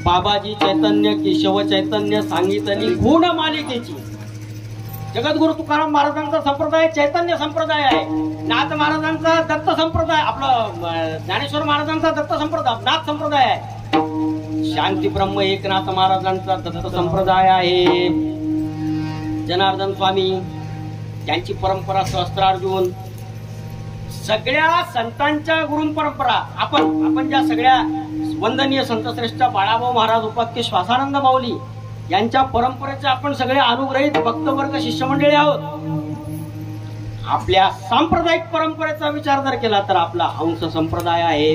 बाबाजी चैतन्य केशव चैतन्य सांगितली गुण मालिकेची. जगद्गुरु तुकाराम महाराजांचा संप्रदाय चैतन्य संप्रदाय आहे. नाथ महाराजांचा दत्त संप्रदाय, आपलं ज्ञानेश्वर महाराजांचा दत्त संप्रदाय नाथ संप्रदाय आहे. शांती ब्रह्म एकनाथ महाराजांचा दत्त संप्रदाय आहे. जनार्दन स्वामी यांची परंपरा सहस्त्रार्जुन. सगळ्या संतांच्या गुरु परंपरा आपण ज्या सगळ्या वंदनीय संतश्रेष्ठ बाळाभाऊ महाराज उपाख्य श्वासानंद माऊली यांच्या परंपरेचे आपण सगळे अनुग्रहित भक्तवर्ग शिष्यमंडळी आहोत. आपल्या सांप्रदायिक परंपरेचा विचार जर केला तर आपला हंस संप्रदाय आहे.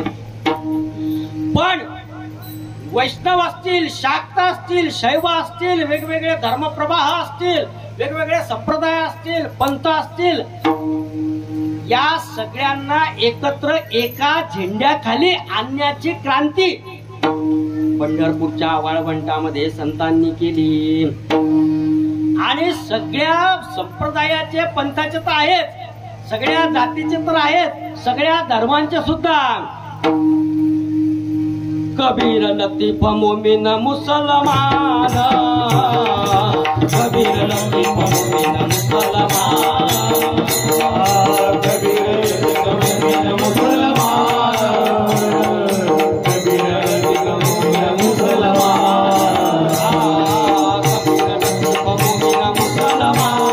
पण वैष्णव असतील, शाक्त असतील, शैव असतील, वेगवेगळे धर्मप्रवाह असतील, वेगवेगळे संप्रदाय असतील, पंथ असतील, या सगळ्यांना एकत्र एका झेंड्याखाली आणण्याची क्रांती पंढरपूरच्या वाळवंटामध्ये संतांनी केली. आणि सगळ्या संप्रदायाचे, पंथाचे तर आहेत, सगळ्या जातीचे तर आहेत, सगळ्या धर्मांचे सुद्धा. कबीर लतीफ मोमीन मुसलमान, कबीर लतीफ मोमीन मुसलमान, कबीर लतीफ मोमीन मुसलमान, कबीर लतीफ मोमीन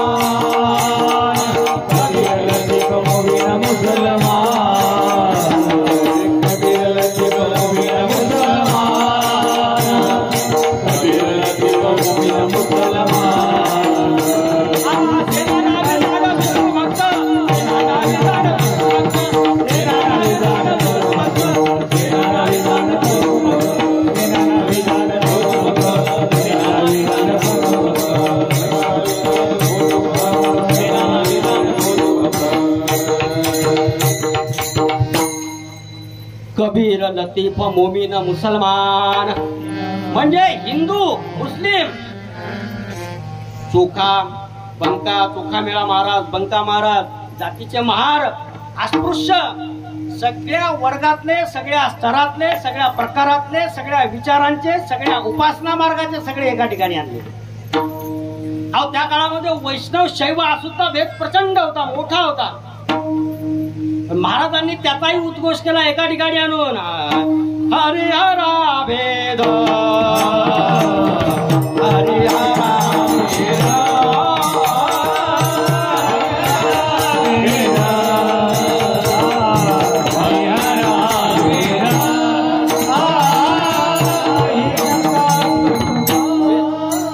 मुसलमान, कबीर लतीफ मोमीन मुसलमान, कबीर लतीफ मोमीन मुसलमान, कबीर लतीफ मोमीन कबीर लतीफ मोमीन मुसलमान म्हणजे हिंदू मुस्लिम. चोखा बंका, चोखा मेळा महाराज, बंका महाराज, जातीचे महार, अस्पृश्य, सगळ्या वर्गातले, सगळ्या स्तरातले, सगळ्या प्रकारातले, सगळ्या विचारांचे, सगळ्या उपासना मार्गाचे सगळे एका ठिकाणी आणले. अहो त्या काळामध्ये वैष्णव शैव हा सुद्धा भेद प्रचंड होता, मोठा होता. महाराजांनी त्याचाही उद्घोष केला एका ठिकाणी आणून. हरिहरा भेद, हरिहरा भेद,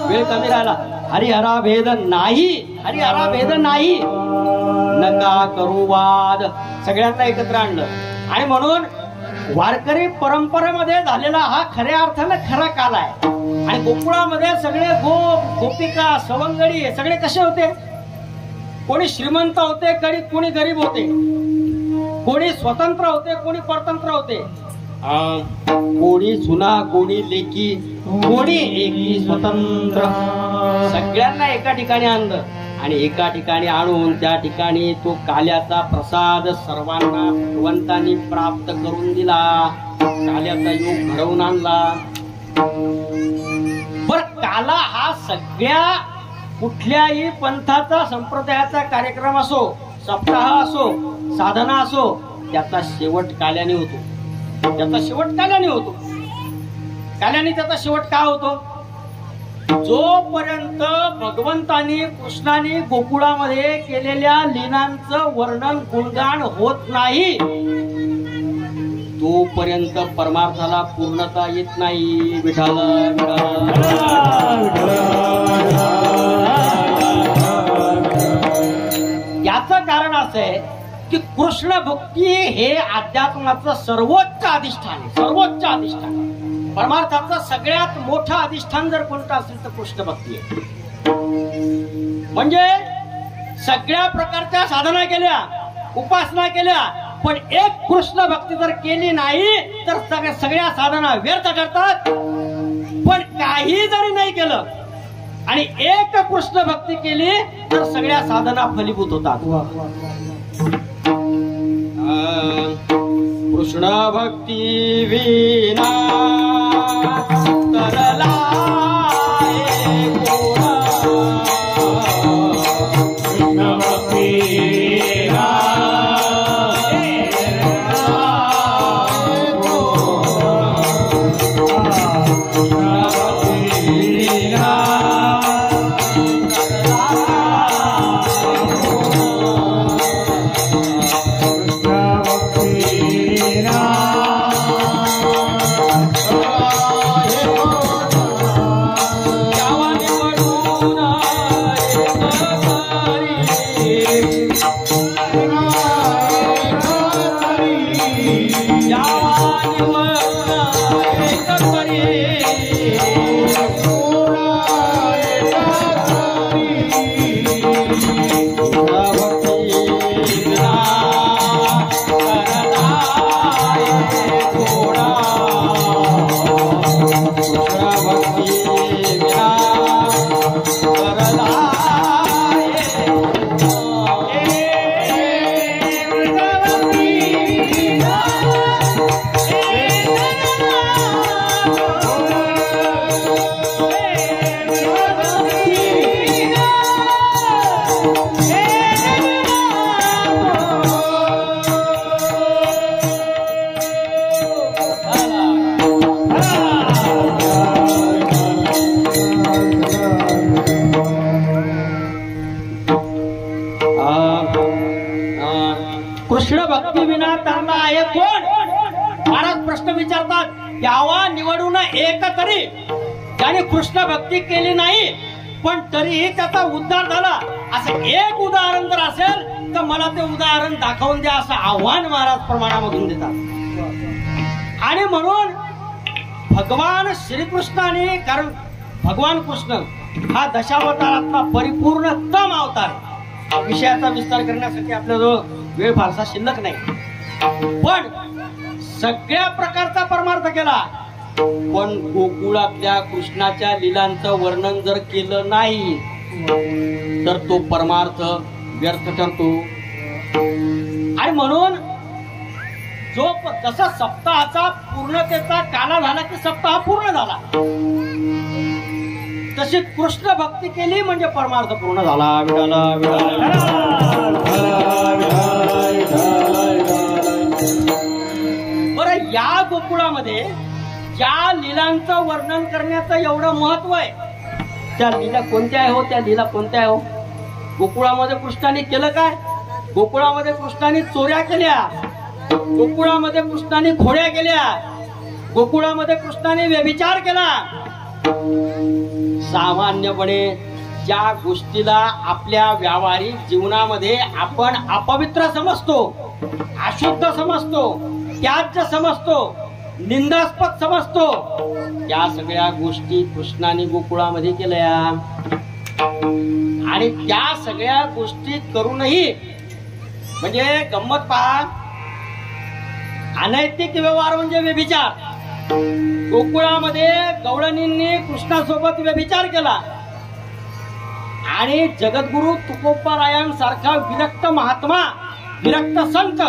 वेळ कमी राहिला. हरिहरा भेद नाही, हरिहरा भेद नाही, नका करू वाद. सगळ्यांना एकत्र आणलं. आणि म्हणून वारकरी परंपरेमध्ये झालेला हा खऱ्या अर्थानं खरा काल आहे. आणि गोकुळामध्ये सगळे गोप, गोपिका, सवंगडी हे सगळे कसे होते? कोणी श्रीमंत होते, कोणी गरीब होते, कोणी स्वतंत्र होते, कोणी परतंत्र होते, कोणी सुना, कोणी लेकी, कोणी एकी स्वतंत्र. सगळ्यांना एका ठिकाणी आणलं आणि एका ठिकाणी आणून त्या ठिकाणी तो काल्याचा प्रसाद सर्वांना भगवंतांनी प्राप्त करून दिला. काल्याचा योग घडवून आणला. बर, काला हा सगळ्या कुठल्याही पंथाचा, संप्रदायाचा कार्यक्रम असो, सप्ताह असो, साधना असो, त्याचा शेवट काल्याने होतो. त्याचा शेवट काल्याने होतो. काल्याने त्याचा शेवट का होतो? जोपर्यंत भगवंतानी, कृष्णाने गोकुळामध्ये केलेल्या लीलांचं वर्णन, गुणगान होत नाही, तोपर्यंत परमार्थाला पूर्णता येत नाही. विठाल याचं कारण असं आहे की कृष्ण भक्ती हे अध्यात्माचं सर्वोच्च अधिष्ठान आहे. सर्वोच्च अधिष्ठान, परमार्थाचं सगळ्यात मोठं अधिष्ठान जर कोणतं असेल तर कृष्ण भक्ती आहे. म्हणजे सगळ्या प्रकारच्या साधना केल्या, उपासना केल्या, पण एक कृष्ण भक्ती जर केली नाही तर सगळ्या साधना व्यर्थ ठरतात. पण काही जरी नाही केलं आणि एक कृष्ण भक्ती केली तर सगळ्या साधना फलीभूत होतात. कृष्ण भक्ती विना तरला कृष्ण भक्ती विना कृष्ण भक्ती विना तरला आहे कोण? महाराज प्रश्न विचारतात. यावा निवडून एक तरी ज्याने कृष्ण भक्ती केली नाही पण तरीही त्याचा उद्धार झाला, असं एक उदाहरण जर असेल तर मला ते उदाहरण दाखवून द्या, असं आव्हान महाराज प्रमाणामधून देतात. आणि म्हणून भगवान श्रीकृष्णाने, कारण भगवान कृष्ण हा दशावतारातला परिपूर्णतम अवतार, विषयाचा विस्तार करण्यासाठी आपल्याजवळ वेळ फारसा शिल्लक नाही, पण सगळ्या प्रकारचा परमार्थ केला. पण गोकुळातल्या कृष्णाच्या लीलांचं वर्णन जर केलं नाही तर तो परमार्थ व्यर्थ ठरतो. आणि म्हणून जो जसा सप्ताहाचा पूर्णतेचा काला झाला की सप्ताह पूर्ण झाला, तशी कृष्ण भक्ती केली म्हणजे परमार्थ पूर्ण झाला. विठाला बरं, या गोकुळामध्ये ज्या लीलांचं वर्णन करण्याचं एवढं महत्व आहे, त्या लीला कोणत्या आहे हो? त्या लीला कोणत्या आहे हो? गोकुळामध्ये कृष्णाने केलं काय? गोकुळामध्ये कृष्णाने चोऱ्या केल्या, गोकुळामध्ये कृष्णाने खोड्या केल्या, गोकुळामध्ये कृष्णाने व्यभिचार केला. सामान्यपणे ज्या गोष्टीला आपल्या व्यावहारिक जीवनामध्ये आपण अपवित्र समजतो, अशुद्ध समजतो, त्याज्य समजतो, निंदास्पद समजतो, त्या सगळ्या गोष्टी कृष्णाने गोकुळामध्ये केल्या. आणि त्या सगळ्या गोष्टी करूनही, म्हणजे गंमत पहा, अनैतिक व्यवहार म्हणजे व्यभिचार. गोकुळामध्ये गवळणींनी कृष्णासोबत व्यभिचार केला आणि जगद्गुरु तुकोबारायांसारखा विरक्त महात्मा, विरक्त संत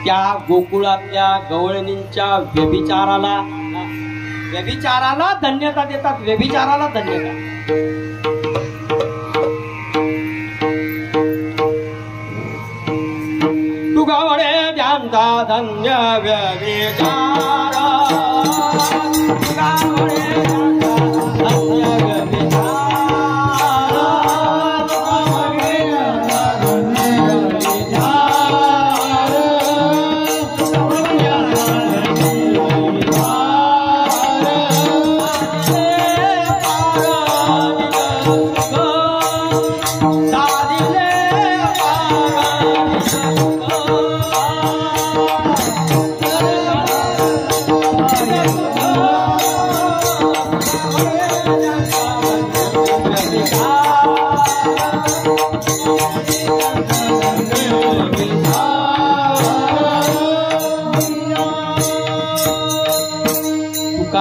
त्या गोकुळातल्या गवळणींच्या व्यभिचाराला धन्यता देतात. व्यभिचाराला धन्यता. तू गवळे ध्यानता धन्य व्यभिचार, गवळे ध्यानता धन्य व्यभिचार.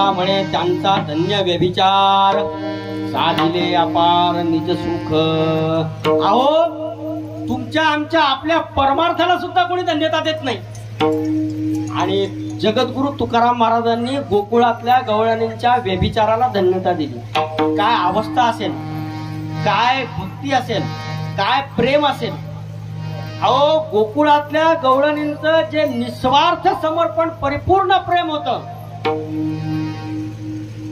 म्हणे त्यांचा धन्य व्यभिचार साधिले अपार निज सुख. अहो, तुमच्या आमच्या आपल्या परमार्थाला सुद्धा कोणी धन्यता देत नाही. आणि जगद्गुरु तुकाराम महाराजांनी गोकुळातल्या गवळणींच्या व्यभिचाराला धन्यता दिली. काय अवस्था असेल, काय भक्ती असेल, काय प्रेम असेल. अहो, गोकुळातल्या गवळणींचं जे निस्वार्थ समर्पण, परिपूर्ण प्रेम होतं.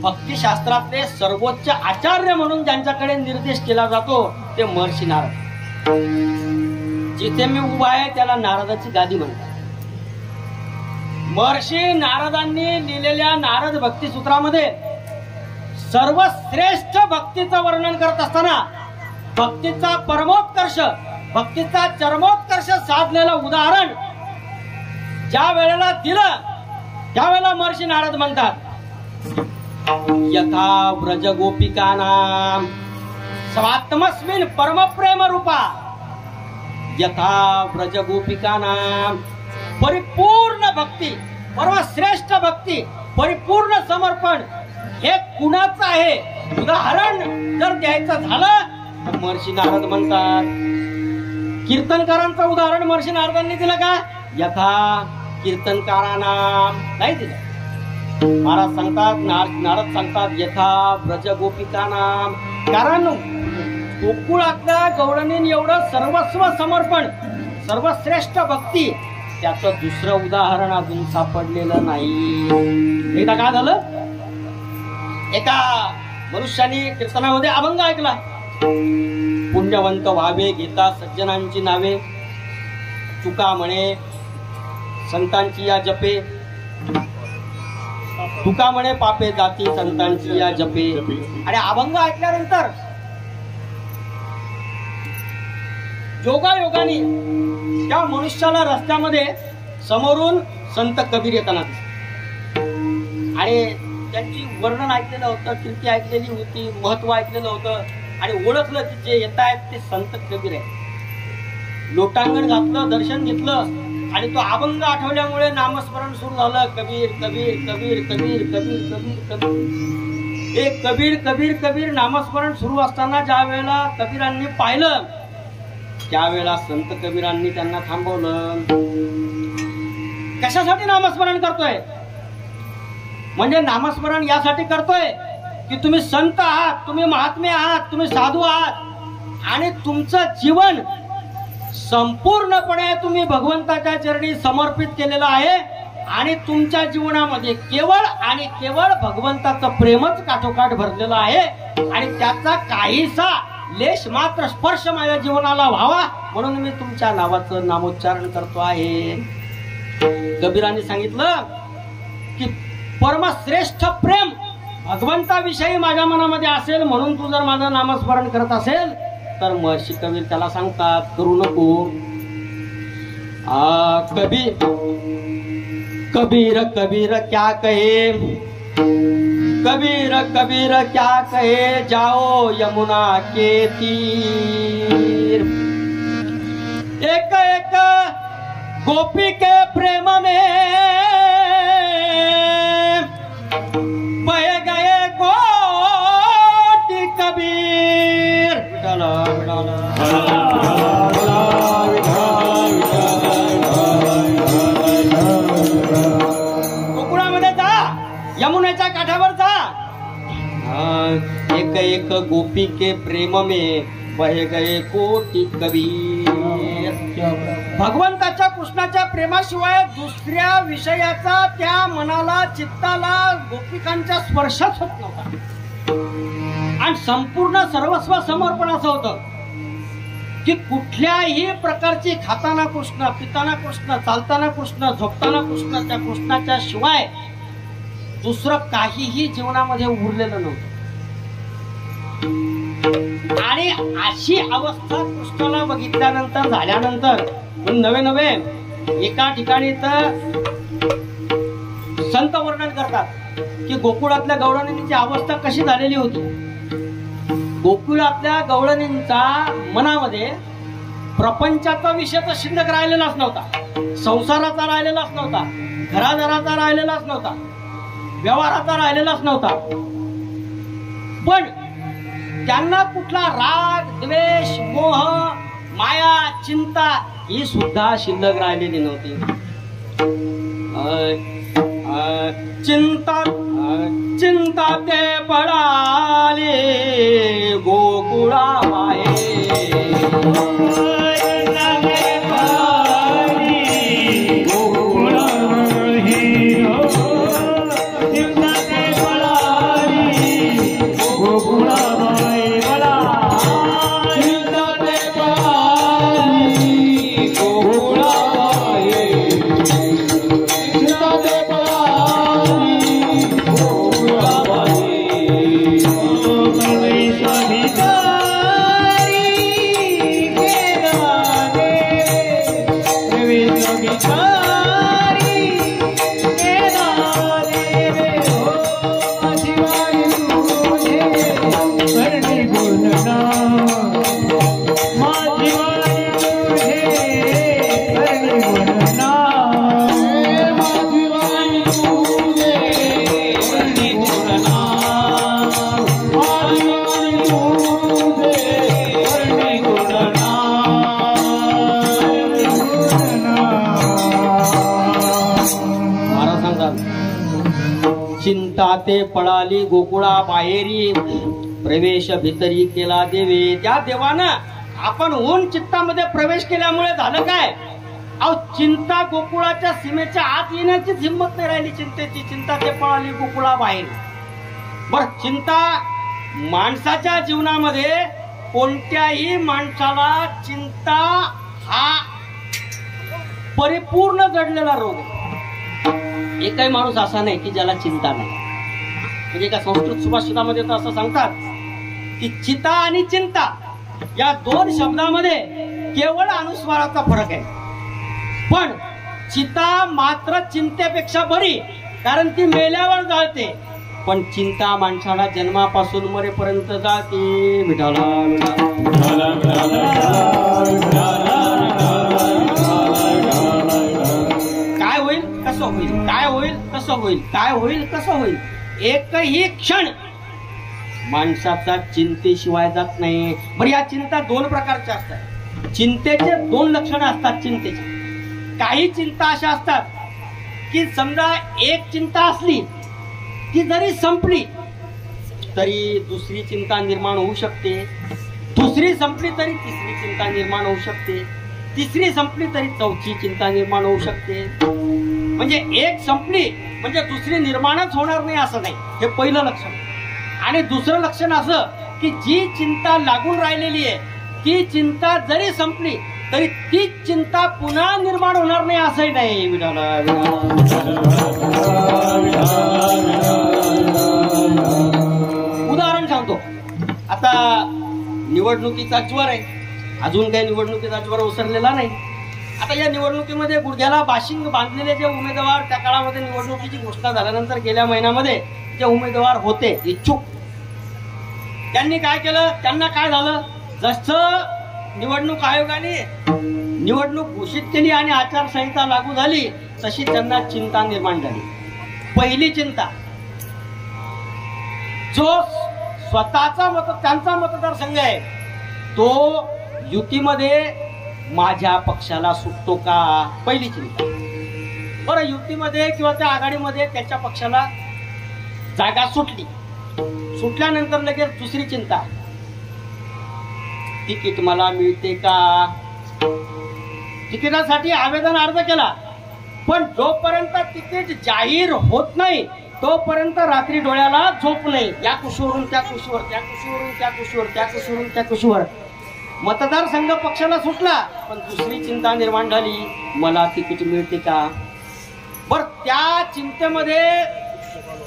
भक्तिशास्त्रातले सर्वोच्च आचार्य म्हणून ज्यांच्याकडे निर्देश केला जातो ते महर्षी नारद. जिथे मी उभा आहे त्याला नारदाची गादी म्हणतात. महर्षी नारदांनी लिहिलेल्या नारद भक्ती सूत्रामध्ये सर्वश्रेष्ठ भक्तीचं वर्णन करत असताना भक्तीचा परमोत्कर्ष, भक्तीचा चरमोत्कर्ष साधलेलं उदाहरण ज्या वेळेला दिलं त्यावेळेला महर्षी नारद म्हणतात, यथा व्रज गोपिकानां स्वात्मस्मिन् परम प्रेम रूपा, यथा व्रज गोपिकानां परिपूर्ण भक्ती, परमश्रेष्ठ भक्ती, परिपूर्ण समर्पण हे कुणाचं आहे उदाहरण जर द्यायचं झालं तर महर्षी नारद म्हणतात. कीर्तनकारांचं उदाहरण महर्षी नारदांनी दिलं का? यथा कीर्तनकारांना नाही दिलं. महाराज सांगतात, नारद सांगतात यथा व्रज गोपिकानां. कारण गोकुळातल्या गवळणींनी एवढं सर्वस्व समर्पण, सर्वश्रेष्ठ भक्ती, त्याचं दुसरं उदाहरण अजून सापडलेलं नाही. एकदा काय झालं, एका मनुष्याने कीर्तनामध्ये अभंग ऐकला. पुण्यवंत व्हावे घेता सज्जनांची नावे, तुका म्हणे संतांची या जपे, तुका म्हणे पापे जाती संतांची या जपे. आणि अभंग ऐकल्यानंतर योगायोगाने त्या मनुष्याला रस्त्यामध्ये समोरून संत कबीर येताना आणि त्यांची वर्णन ऐकलेलं होतं, कीर्ती ऐकलेली होती, महत्व ऐकलेलं होतं आणि ओळखलं की जे येत आहेत ते संत कबीर आहे. लोटांगण घातलं, दर्शन घेतलं आणि तो अभंग आठवल्यामुळे नामस्मरण सुरू झालं. कबीर कबीर कबीर कबीर कबीर कबीर कबीर. हे कबीर कबीर कबीर नामस्मरण सुरू असताना ज्या वेळेला कबीरांनी पाहिलं त्यावेळेला संत कबीरांनी त्यांना थांबवलं. कशासाठी नामस्मरण करतोय? म्हणजे नामस्मरण यासाठी करतोय की तुम्ही संत आहात, तुम्ही महात्मे आहात, तुम्ही साधू आहात आणि तुमचं जीवन संपूर्णपणे तुम्ही भगवंताच्या चरणी समर्पित केलेलं आहे आणि तुमच्या जीवनामध्ये केवळ आणि केवळ भगवंताचं प्रेमच काठोकाठ भरलेलं आहे आणि त्याचा काहीसा लेश मात्र स्पर्श माझ्या जीवनाला व्हावा म्हणून मी तुमच्या नावाचं नामोच्चारण करतो आहे. कबीरांनी सांगितलं की परमश्रेष्ठ प्रेम भगवंताविषयी माझ्या मनामध्ये असेल म्हणून तू जर माझं नामस्मरण करत असेल तर महर्षी कबीर त्याला सांगतात करू नको. कबीर कबीर कबीर क्या कहे, कबीर कबीर क्या कहे, जाओ यमुना के तीर. एक एक गोपी के प्रेम में बह गए कोटि कबीर. गोकुळामध्ये जा, यमुनेच्या काठावर जा. एक एक गोपी के प्रेम में बह गए कोटि कबीर. भगवंताच्या कृष्णाच्या प्रेमाशिवाय दुसऱ्या विषयाचा त्या मनाला चित्ताला गोपिकांच्या स्पर्शच होत नव्हता आणि संपूर्ण सर्वस्व समर्पण असं होतं की कुठल्याही प्रकारची खाताना कृष्ण, पिताना कृष्ण, चालताना कृष्ण, झोपताना कृष्ण, त्या कृष्णाच्या शिवाय दुसरं काहीही जीवनामध्ये उरलेलं नव्हतं. आणि अशी अवस्था कृष्णाला बघितल्यानंतर झाल्यानंतर नवे नवे एका ठिकाणी तर संत वर्णन करतात की गोकुळातल्या गवळणींची अवस्था कशी झालेली होती. गोकुळातल्या गवळणींचा मनामध्ये प्रपंचाचा विषय तर शिल्लक राहिलेलाच नव्हता, संसाराचा राहिलेलाच नव्हता, घरादाराचा राहिलेलाच नव्हता, व्यवहाराचा राहिलेलाच नव्हता. पण त्यांना कुठला राग, द्वेष, मोह, माया, चिंता ही सुद्धा शिल्लक राहिलेली नव्हती. चिंता चिंता ते पडाले गोकुळा माये. चिंता ते पळाली गोकुळा बाहेरी प्रवेश भितरी केला देवे. त्या देवानं आपण ऊन चित्तामध्ये प्रवेश केल्यामुळे झालं काय, अहो चिंता गोकुळाच्या सीमेच्या आत येण्याचीच हिंमत नाही राहिली चिंतेची. चिंता ते पळाली गोकुळा बाहेर. बर, चिंता माणसाच्या जीवनामध्ये कोणत्याही माणसाला चिंता हा परिपूर्ण जडलेला रोग आहे. एकही माणूस असा नाही की ज्याला चिंता नाही. म्हणजे एका संस्कृत सुभाषितामध्ये तर असं सांगतात की चिता आणि चिंता या दोन शब्दामध्ये केवळ अनुस्वाराचा फरक आहे. पण चिता मात्र चिंतेपेक्षा बरी, कारण ती मेल्यावर जाळते. पण चिंता माणसाला जन्मापासून मरेपर्यंत जाते. विठाला काय होईल कसं होईल, काय होईल कसं होईल, काय होईल कसं होईल, एकही क्षण माणसाचा चिंतेशिवाय जात नाही. बरं, या चिंता दोन प्रकारच्या असतात. चिंतेचे दोन लक्षणं असतात चिंतेची. काही चिंता अशा असतात की समजा एक चिंता असली ती जरी संपली तरी दुसरी चिंता निर्माण होऊ शकते. दुसरी संपली तरी तिसरी चिंता निर्माण होऊ शकते. तिसरी संपली तरी चौथी चिंता निर्माण होऊ शकते. म्हणजे एक संपली म्हणजे दुसरी निर्माणच होणार नाही असं नाही, हे पहिलं लक्षण. आणि दुसरं लक्षण असं की जी चिंता लागून राहिलेली आहे ती चिंता जरी संपली तरी तीच चिंता पुन्हा निर्माण होणार नाही असंही नाही. उदाहरण सांगतो. आता निवडणुकीचा ज्वर आहे, अजून काही निवडणुकीचा ज्वर ओसरलेला नाही. आता या निवडणुकीमध्ये गुडघ्याला बाशिंग बांधलेले जे उमेदवार त्या काळामध्ये निवडणुकीची घोषणा झाल्यानंतर गेल्या महिन्यामध्ये जे उमेदवार होते इच्छुक, त्यांनी काय केलं, त्यांना काय झालं, जसं निवडणूक आयोगाने निवडणूक घोषित केली आणि आचारसंहिता लागू झाली तशी त्यांना चिंता निर्माण झाली. पहिली चिंता, जो स्वतःचा त्यांचा मतदारसंघ आहे तो युतीमध्ये माझ्या पक्षाला सुटतो का, पहिली चिंता. बरं, युतीमध्ये किंवा त्या आघाडीमध्ये त्याच्या पक्षाला जागा सुटली, सुटल्यानंतर लगेच दुसरी चिंता, तिकीट मला मिळते का. तिकिटासाठी आवेदन अर्ज केला, पण जोपर्यंत तिकीट जाहीर होत नाही तोपर्यंत रात्री डोळ्याला झोप नाही. या कुशीवरून त्या कुशीवर, त्या कुशीवरून त्या कुशीवर, त्या कुशीवरून त्या कुशीवर. मतदारसंघ पक्षाला सुटला पण दुसरी चिंता निर्माण झाली, मला तिकीट मिळते का. बर, त्या चिंतेमध्ये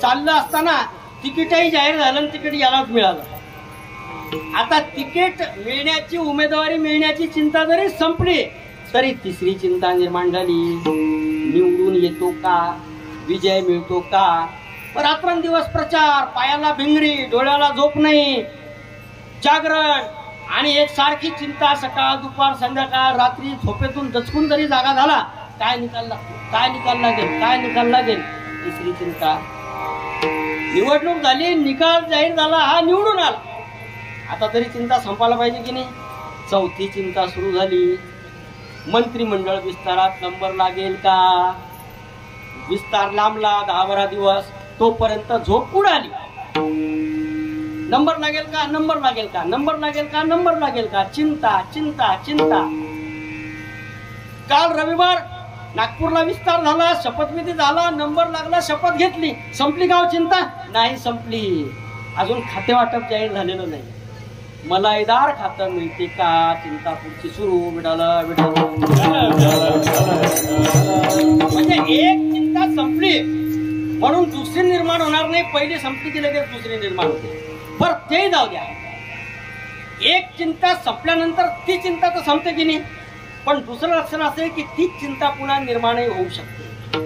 चाललं असताना तिकीटही जाहीर झालं आणि तिकीट यालाच मिळालं. आता तिकीट मिळण्याची, उमेदवारी मिळण्याची चिंता जरी संपली तरी तिसरी चिंता निर्माण झाली, निवडून येतो का, विजय मिळतो का. रात्रंदिवस प्रचार, पायाला भिंगरी, डोळ्याला झोप नाही, जागरण आणि एक सारखी चिंता, सकाळ दुपार संध्याकाळ रात्री झोपेतून दचकून जरी जागा झाला, काय निकाल लागतो, काय निकाल लागेल, काय निकाल लागेल. तिसरी चिंता, निवडणूक झाली, निकाल जाहीर झाला, हा निवडून आला, आता तरी चिंता संपायला पाहिजे की नाही. चौथी चिंता सुरू झाली, मंत्रिमंडळ विस्तारात नंबर लागेल का. विस्तार लांबला 10-12 दिवस, तोपर्यंत झोप उडाली. नंबर लागेल का, नंबर लागेल का, नंबर लागेल का, नंबर लागेल का, चिंता चिंता चिंता. काल रविवार नागपूरला विस्तार झाला, शपथविधी झाला, नंबर लागला, शपथ घेतली, संपली गाव चिंता, नाही संपली. अजून खाते वाटप जाहीर झालेलं नाही, मलाईदार खातं मिळते का, चिंता पुढची सुरू. विडाला विडाला म्हणजे एक चिंता संपली म्हणून दुसरी निर्माण होणार नाही, पहिली संपली की लगेच दुसरी निर्माण होते. बरं, ते जाऊ द्या, एक चिंता संपल्यानंतर ती चिंता तर संपते की नाही, पण दुसरं लक्षण असं आहे की तीच चिंता पुन्हा निर्माणही होऊ शकते.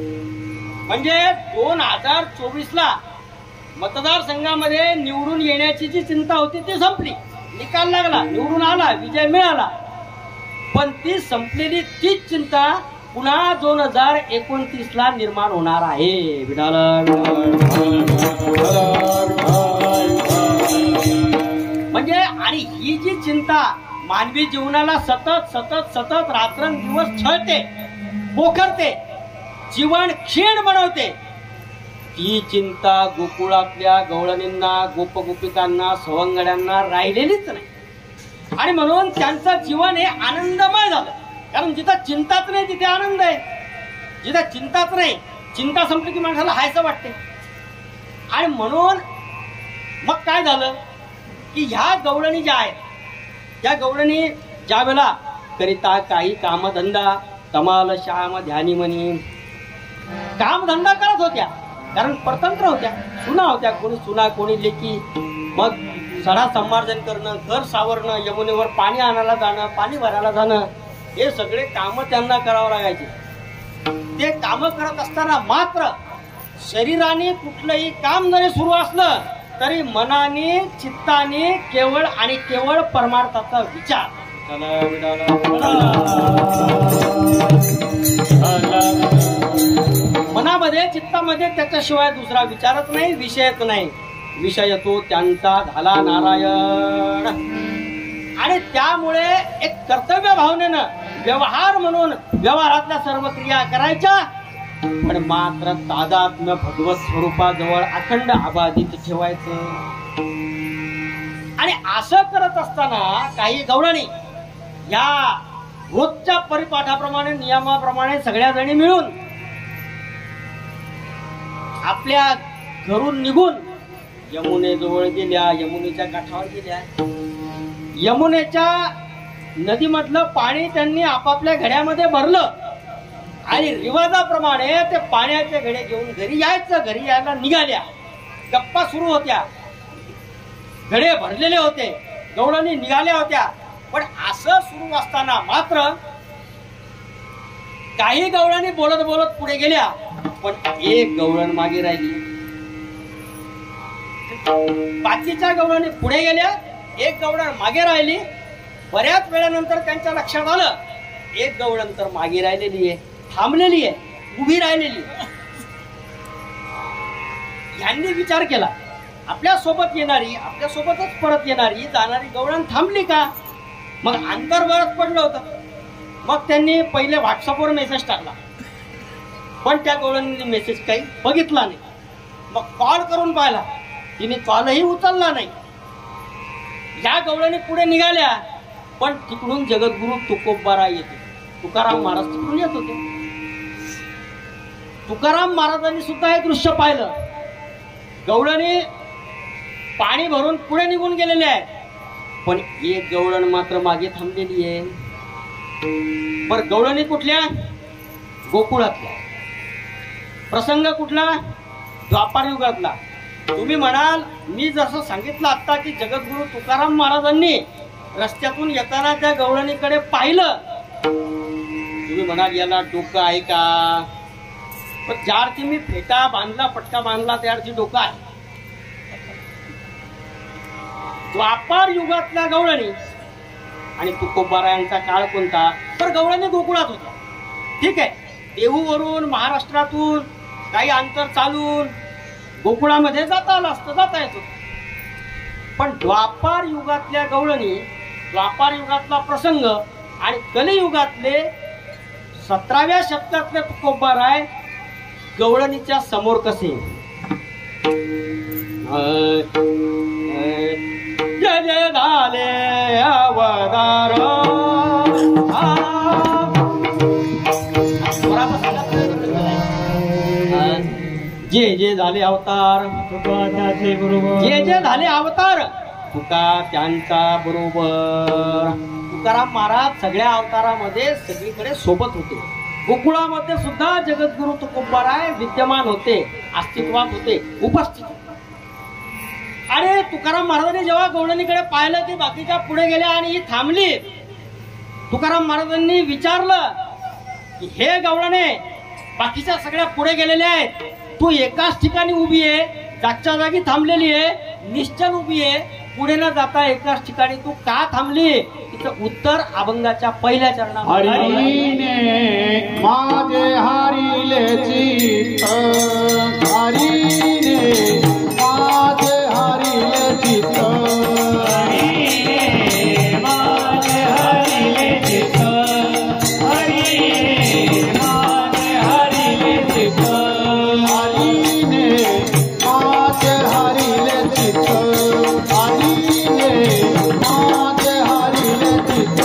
म्हणजे 2024ला मतदारसंघामध्ये निवडून येण्याची जी चिंता होती ती संपली, निकाल लागला, निवडून आला, विजय मिळाला, पण ती संपलेली तीच चिंता पुन्हा 2029ला निर्माण होणार आहे. म्हणजे आणि ही जी चिंता मानवी जीवनाला सतत सतत सतत रात्रंदिवस छळते, पोखरते, जीवन क्षीण बनवते, ती चिंता गोकुळातल्या गवळणींना, गोपगोपिकांना, सवंगड्यांना राहिलेलीच नाही. आणि म्हणून त्यांचं जीवन हे आनंदमय झालं, कारण जिथं चिंताच नाही तिथे आनंद आहे. जिथं चिंताच नाही, चिंता संपली की माणसाला हायचं वाटते. आणि म्हणून मग काय झालं की ह्या गवळणी ज्या आहेत, त्या गवळणी ज्या वेळेला करिता काही कामधंदा तमाल श्याम ध्यानी म्हणी. कामधंदा करत होत्या, कारण परतंत्र होत्या, सुना होत्या, कोणी सुना कोणी लेकी. मग सडा संमार्जन करणं, घर सावरणं, यमुनेवर पाणी आणायला जाणं, पाणी भरायला जाणं, हे सगळे काम त्यांना करावं लागायचे. ते काम करत असताना मात्र शरीराने कुठलंही काम जरी सुरू असलं तरी मनाने चित्ताने केवळ आणि केवळ परमार्थाचा विचार. मनामध्ये चित्तामध्ये त्याच्याशिवाय दुसरा विचारच नाही, विषयच नाही. विषय तो त्यांचा झाला नारायण. आणि त्यामुळे एक कर्तव्य भावनेनं व्यवहार म्हणून व्यवहारातल्या सर्व क्रिया करायच्या, पण मात्र तादात्म्य भगवत स्वरूपाजवळ अखंड अबाधित ठेवायचं. आणि असं करत असताना काही गवळणी या रोजच्या परिपाठाप्रमाणे नियमाप्रमाणे सगळ्या जणी मिळून आपल्या घरून निघून यमुनेजवळ गेल्या, यमुनेच्या काठावर गेल्या. यमुनेच्या नदीमधलं पाणी त्यांनी आपापल्या घड्यामध्ये भरलं आणि रिवाजाप्रमाणे ते पाण्याचे घडे घेऊन घरी यायचं. घरी यायला निघाल्या, गप्पा सुरू होत्या, घडे भरलेले होते, गवळणी निघाल्या होत्या. पण असं सुरू असताना मात्र काही गवळणी बोलत बोलत पुढे गेल्या, पण एक गवळण मागे राहिली. बाकीच्या गवळणी पुढे गेल्या, एक गवळण मागे राहिली. बऱ्याच वेळानंतर त्यांच्या लक्षात आलं एक गवळण तर मागे राहिलेली आहे, थांबलेली आहे, उभी राहिलेली आहे. यांनी विचार केला, आपल्या सोबत येणारी, आपल्या सोबतच परत येणारी जाणारी गवळण थांबली का? मग अंतर बरंच पडलं होतं. मग त्यांनी पहिले व्हॉट्सअपवर मेसेज टाकला, पण त्या गवळणीने मेसेज काही बघितला नाही. मग कॉल करून पाहिला, तिने कॉलही उचलला नाही. या गवळणी पुढे निघाल्या, पण तिकडून जगद्गुरु तुकोबाराय येते, तुकाराम महाराज तिकडून येत होते. तुकाराम महाराजांनी सुद्धा हे दृश्य पाहिलं. गवळणी पाणी भरून पुढे निघून गेलेले आहे, पण एक गवळण मात्र मागे थांबलेली आहे. पण गवळणी कुठल्या? गोकुळातल्या. प्रसंग कुठला? द्वापार युगातला. तुम्ही म्हणाल, मी जसं सांगितलं आता की जगद्गुरु तुकाराम महाराजांनी रस्त्यातून येताना त्या गवळणीकडे पाहिलं. तुम्ही म्हणाल याला डोकं आहे का? पण ज्या अर्थी मी फेटा बांधला, पटका बांधला, त्या अर्थी डोकं आहे. द्वापार युगातल्या गवळणी आणि तुकोबारायांचा काळ कोणता? तर गवळणी गोकुळात होत्या. ठीक आहे, देहूवरून महाराष्ट्रातून काही अंतर चालून गोकुळामध्ये जाता आलं असतं, जाता येत होतं. पण द्वापार युगातल्या गवळणी, द्वापार युगातला प्रसंग आणि कलियुगातले 17व्या शतकातले तुकोबाराय गवळणीच्या समोर कसे? जय जय झाले अवतार, जे जे झाले अवतार, जे जे झाले अवतार तुका त्यांचा बरोबर. तुकाराम महाराज सगळ्या अवतारामध्ये सगळीकडे सोबत होते. गोकुळामध्ये सुद्धा जगद्गुरु तुकोबाराय विद्यमान होते, अस्तित्वात होते, उपस्थित होते. आणि तुकाराम महाराजांनी जेव्हा गवळणीकडे पाहिलं की बाकीच्या पुढे गेल्या आणि ही थांबली, तुकाराम महाराजांनी विचारलं की हे गवळणे, बाकीच्या सगळ्या पुढे गेलेल्या आहेत, तू एकाच ठिकाणी उभी आहे, जागच्या जागी थांबलेली आहे, निश्चल उभी आहे, पुढे न जाता एकाच ठिकाणी तू का थांबली? तिचं उत्तर अभंगाच्या पहिल्या चरणात. हरीने माझे हरिले चित्त, हरीने माझे हरिले चित्त, हरीने माझे हरिले चित्त, हरीने माझे हरिले चित्त, हरीने माझे हरिले चित्त, हरीने माझे हरिले चित्त,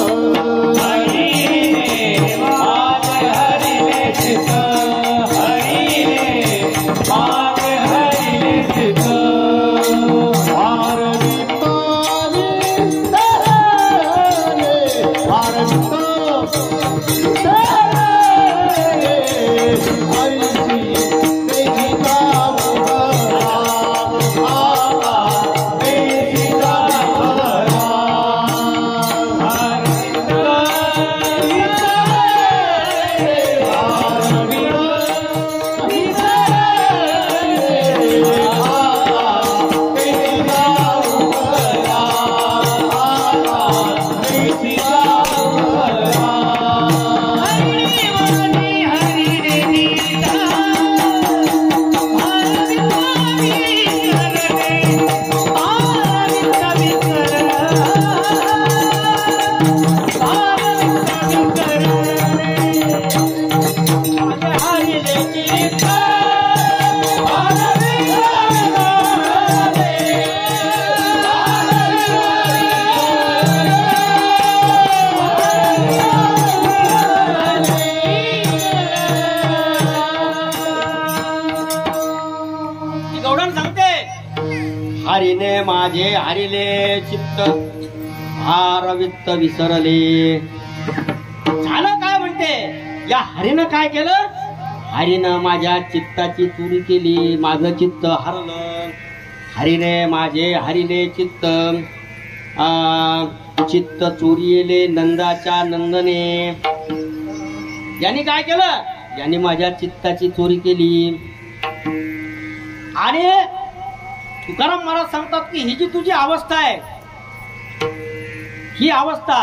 हरीने माझे हरिले चित्त, हरीने माझे हरिले चित्त भार वित्त विसरले. झालं काय म्हणते, या हरीनं काय केलं, हरीनं माझ्या चित्ताची चोरी केली, माझं चित्त हरलं. हरीने माझे हरिले चित्त, चित्त चोरीले नंदाच्या नंदने. यांनी काय केलं, यांनी माझ्या चित्ताची चोरी केली. आणि तुकाराम महाराज सांगतात की ही जी तुझी अवस्था आहे, ही अवस्था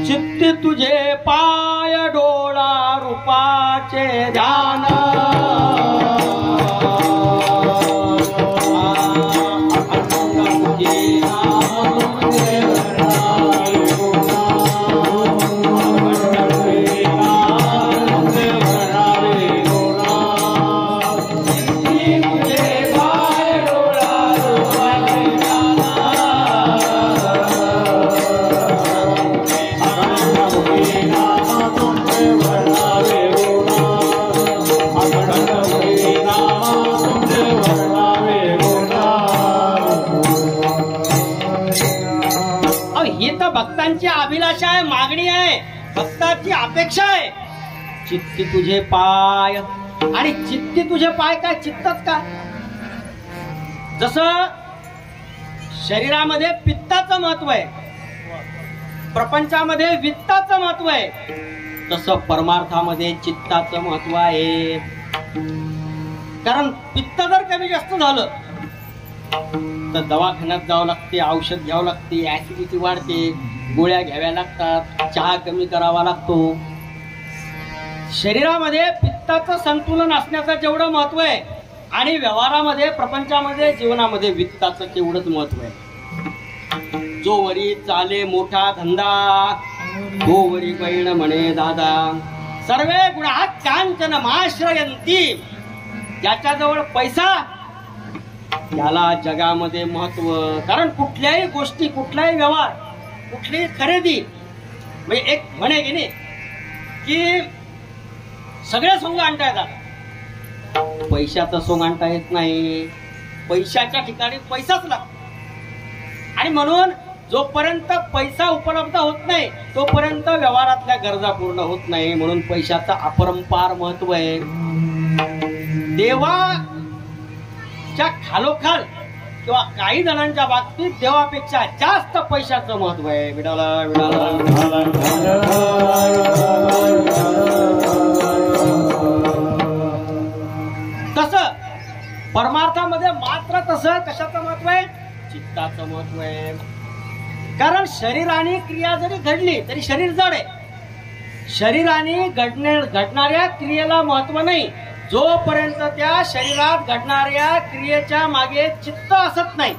चित्ती तुझे पाय डोळा रूपाचे ध्यान, भक्तांची अभिलाषा आहे, मागणी आहे, भक्ताची अपेक्षा आहे. चित्ती तुझे पाय, आणि चित्ती तुझे पाय काय, चित्तच का. जसं शरीरामध्ये पित्ताचं महत्व आहे, प्रपंचामध्ये वित्ताचं महत्व आहे, तसं परमार्थामध्ये चित्ताचं महत्व आहे. कारण पित्त जर कमी जास्त झालं तर दवाखान्यात जावं लागते, औषध घ्यावं लागते, ऍसिडिटी वाढते, गोळ्या घ्याव्या लागतात, चहा कमी करावा लागतो. शरीरामध्ये पित्ताचं संतुलन असण्याचं जेवढं महत्व आहे, आणि व्यवहारामध्ये, प्रपंचामध्ये, जीवनामध्ये वित्ताचं तेवढंच महत्व आहे. जो वरी चाले मोठा धंदा, तो वरी बहीण म्हणे दादा. सर्वे गुणात कांचन माश्रयंती. ज्याच्याजवळ पैसा, त्याला जगामध्ये महत्व. कारण कुठल्याही गोष्टी, कुठलाही व्यवहार, कुठलीही खरेदी, म्हणजे एक म्हणे की नाही की सगळे सोंग आणता येतात, पैशाचं सोंग आणता येत नाही. पैशाच्या ठिकाणी पैसाच लागतो. आणि म्हणून जोपर्यंत पैसा उपलब्ध होत नाही तोपर्यंत व्यवहारातल्या गरजा पूर्ण होत नाही. म्हणून पैशाचं अपरंपार महत्व आहे. देवाच्या खालोखाल किंवा काही जणांच्या बाबतीत देवापेक्षा जास्त पैशाचं महत्व आहे. विडाला विडाला तसं परमार्थामध्ये मात्र तसं कशाचं महत्व आहे, चित्ताचं महत्व आहे. कारण शरीराने क्रिया जरी घडली तरी शरीर जड आहे. शरीराने घडणाऱ्या क्रियेला महत्व नाही जोपर्यंत त्या शरीरात घडणाऱ्या क्रियेच्या मागे चित्त असत नाही.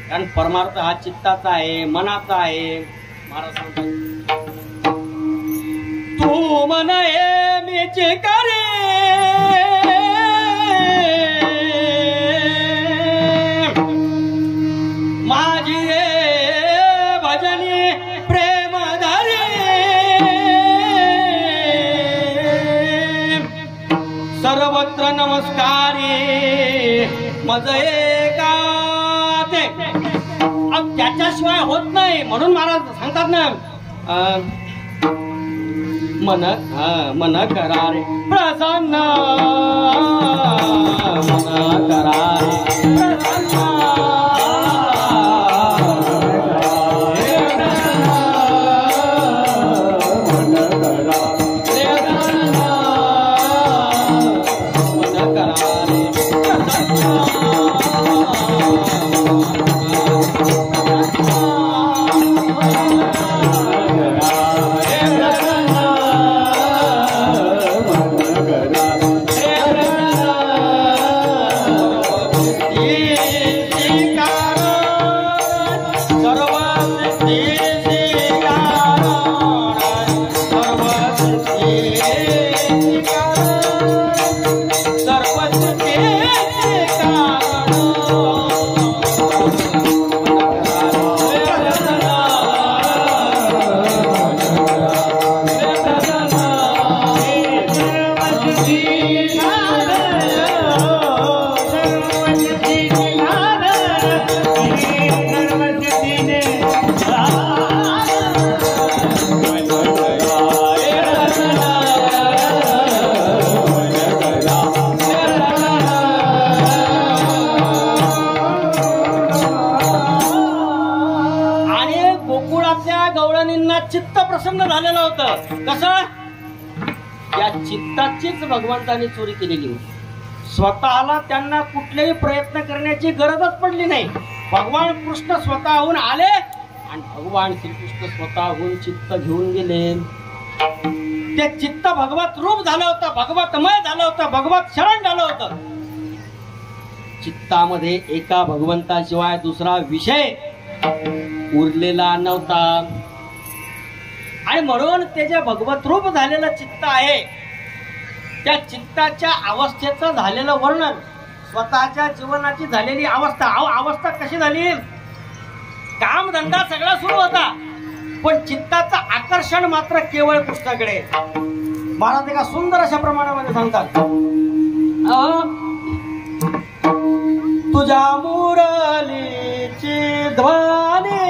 कारण परमार्थ हा चित्ताचा आहे, मनाचा आहे. महाराज सांगतात, तू मन हे मीचे करे माझी भजनी प्रेम धरे सर्वत्र नमस्कारे मज एकाते. अब त्याच्याशिवाय होत नाही. म्हणून महाराज सांगतात ना, मन करारे प्रसन्न, मन करारे प्रसन्न, होतं. कसं? या चित्ताचीच भगवंताने चोरी केलेली होती. स्वतःला त्यांना कुठलेही प्रयत्न करण्याची गरजच पडली नाही. भगवान कृष्ण स्वतःहून आले आणि भगवान श्रीकृष्ण स्वतःहून चित्त घेऊन गेले. ते चित्त भगवत रूप झालं होतं, भगवतमय झालं होतं, भगवत शरण झालं होतं. चित्तामध्ये एका भगवंताशिवाय दुसरा विषय उरलेला नव्हता. आणि म्हणून ते जे भगवत रूप झालेलं चित्त आहे, त्या चित्ताच्या अवस्थेचं झालेलं वर्णन, स्वतःच्या जीवनाची झालेली अवस्था. अवस्था कशी झाली? कामधंदा सगळा सुरू होता, पण चित्ताचं आकर्षण मात्र केवळ कृष्णाकडे. महाराज एका सुंदर अशा प्रमाणामध्ये सांगतात, तुझ्या मुरलीची ध्वनी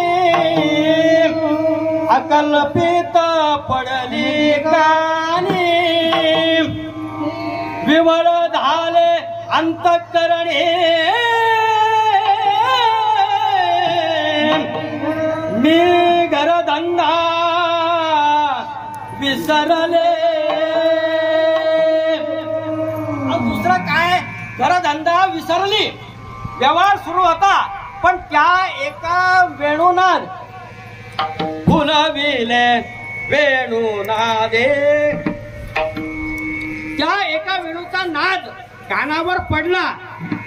अकल्पित पडली कानी, विवळ झाले अंतःकरणी, मी घरधंदा विसरले. दुसरं काय? घरधंदा विसरली. व्यवहार सुरू होता, पण त्या एका वेणूनाद फुलविले वेणूनादे, त्या एका वेणूचा नाद कानावर पडला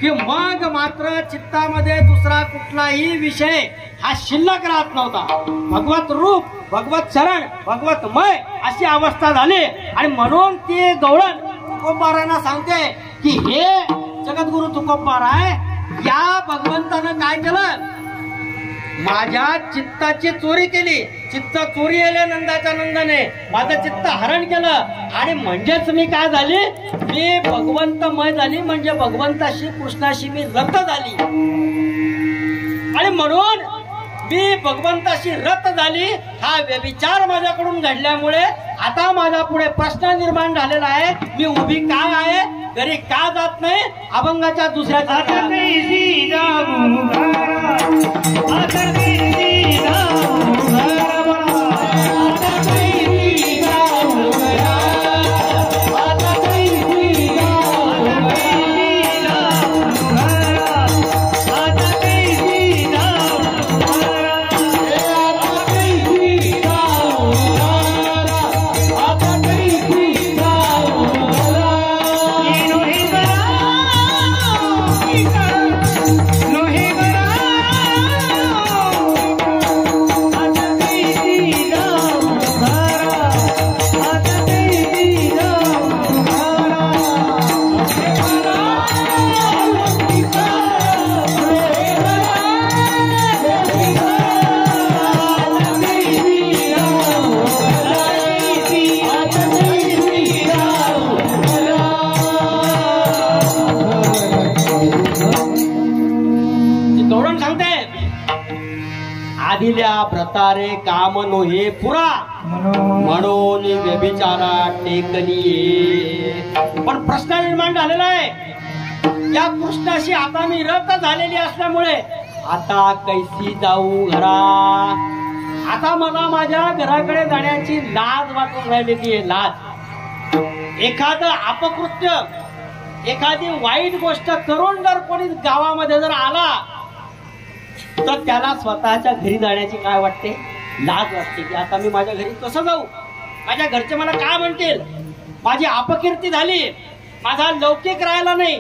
की मग मात्र चित्तामध्ये दुसरा कुठलाही विषय हा शिल्लक राहत नव्हता. भगवत रूप, भगवत शरण, भगवतमय अशी अवस्था झाली. आणि म्हणून ती गवळण तुकोबारांना सांगते की हे जगद्गुरु तुकोबार आहे, या भगवंतानं काय केलं? माझ्या चित्ताची चोरी केली. चित्त चोरी आले नंदाच्या नंदाने, माझं चित्त हरण केलं. आणि म्हणजेच मी काय झाली? मी भगवंतमय झाली, म्हणजे भगवंताशी कृष्णाशी मी रत झाली. आणि म्हणून मी भगवंताशी रत झाली. हा व्यभिचार माझ्याकडून घडल्यामुळे आता माझा पुढे प्रश्न निर्माण झालेला आहे, मी उभी का आहे, घरी का जात नाही, अभंगाच्या दुसऱ्या प्रतारे काम नोहे पुरा, म्हणून व्यभिचारा टेकली. पण प्रश्न निर्माण झालेला आहे, या कृष्णाशी आता मी रत झालेली असल्यामुळे आता कैसी जाऊ घरा. आता मला माझ्या घराकडे जाण्याची लाज वाटून राहिलेली आहे. लाज. एखादं अपकृत्य, एखादी वाईट गोष्ट करून जर कोणी गावामध्ये जर आला तर त्याला स्वतःच्या घरी जाण्याची काय वाटते? लाज वाटते की आता मी माझ्या घरी कसं जाऊ, माझ्या घरचे मला काय म्हणतील, माझी अपकीर्ती झाली, माझा लौकिक राहिला नाही.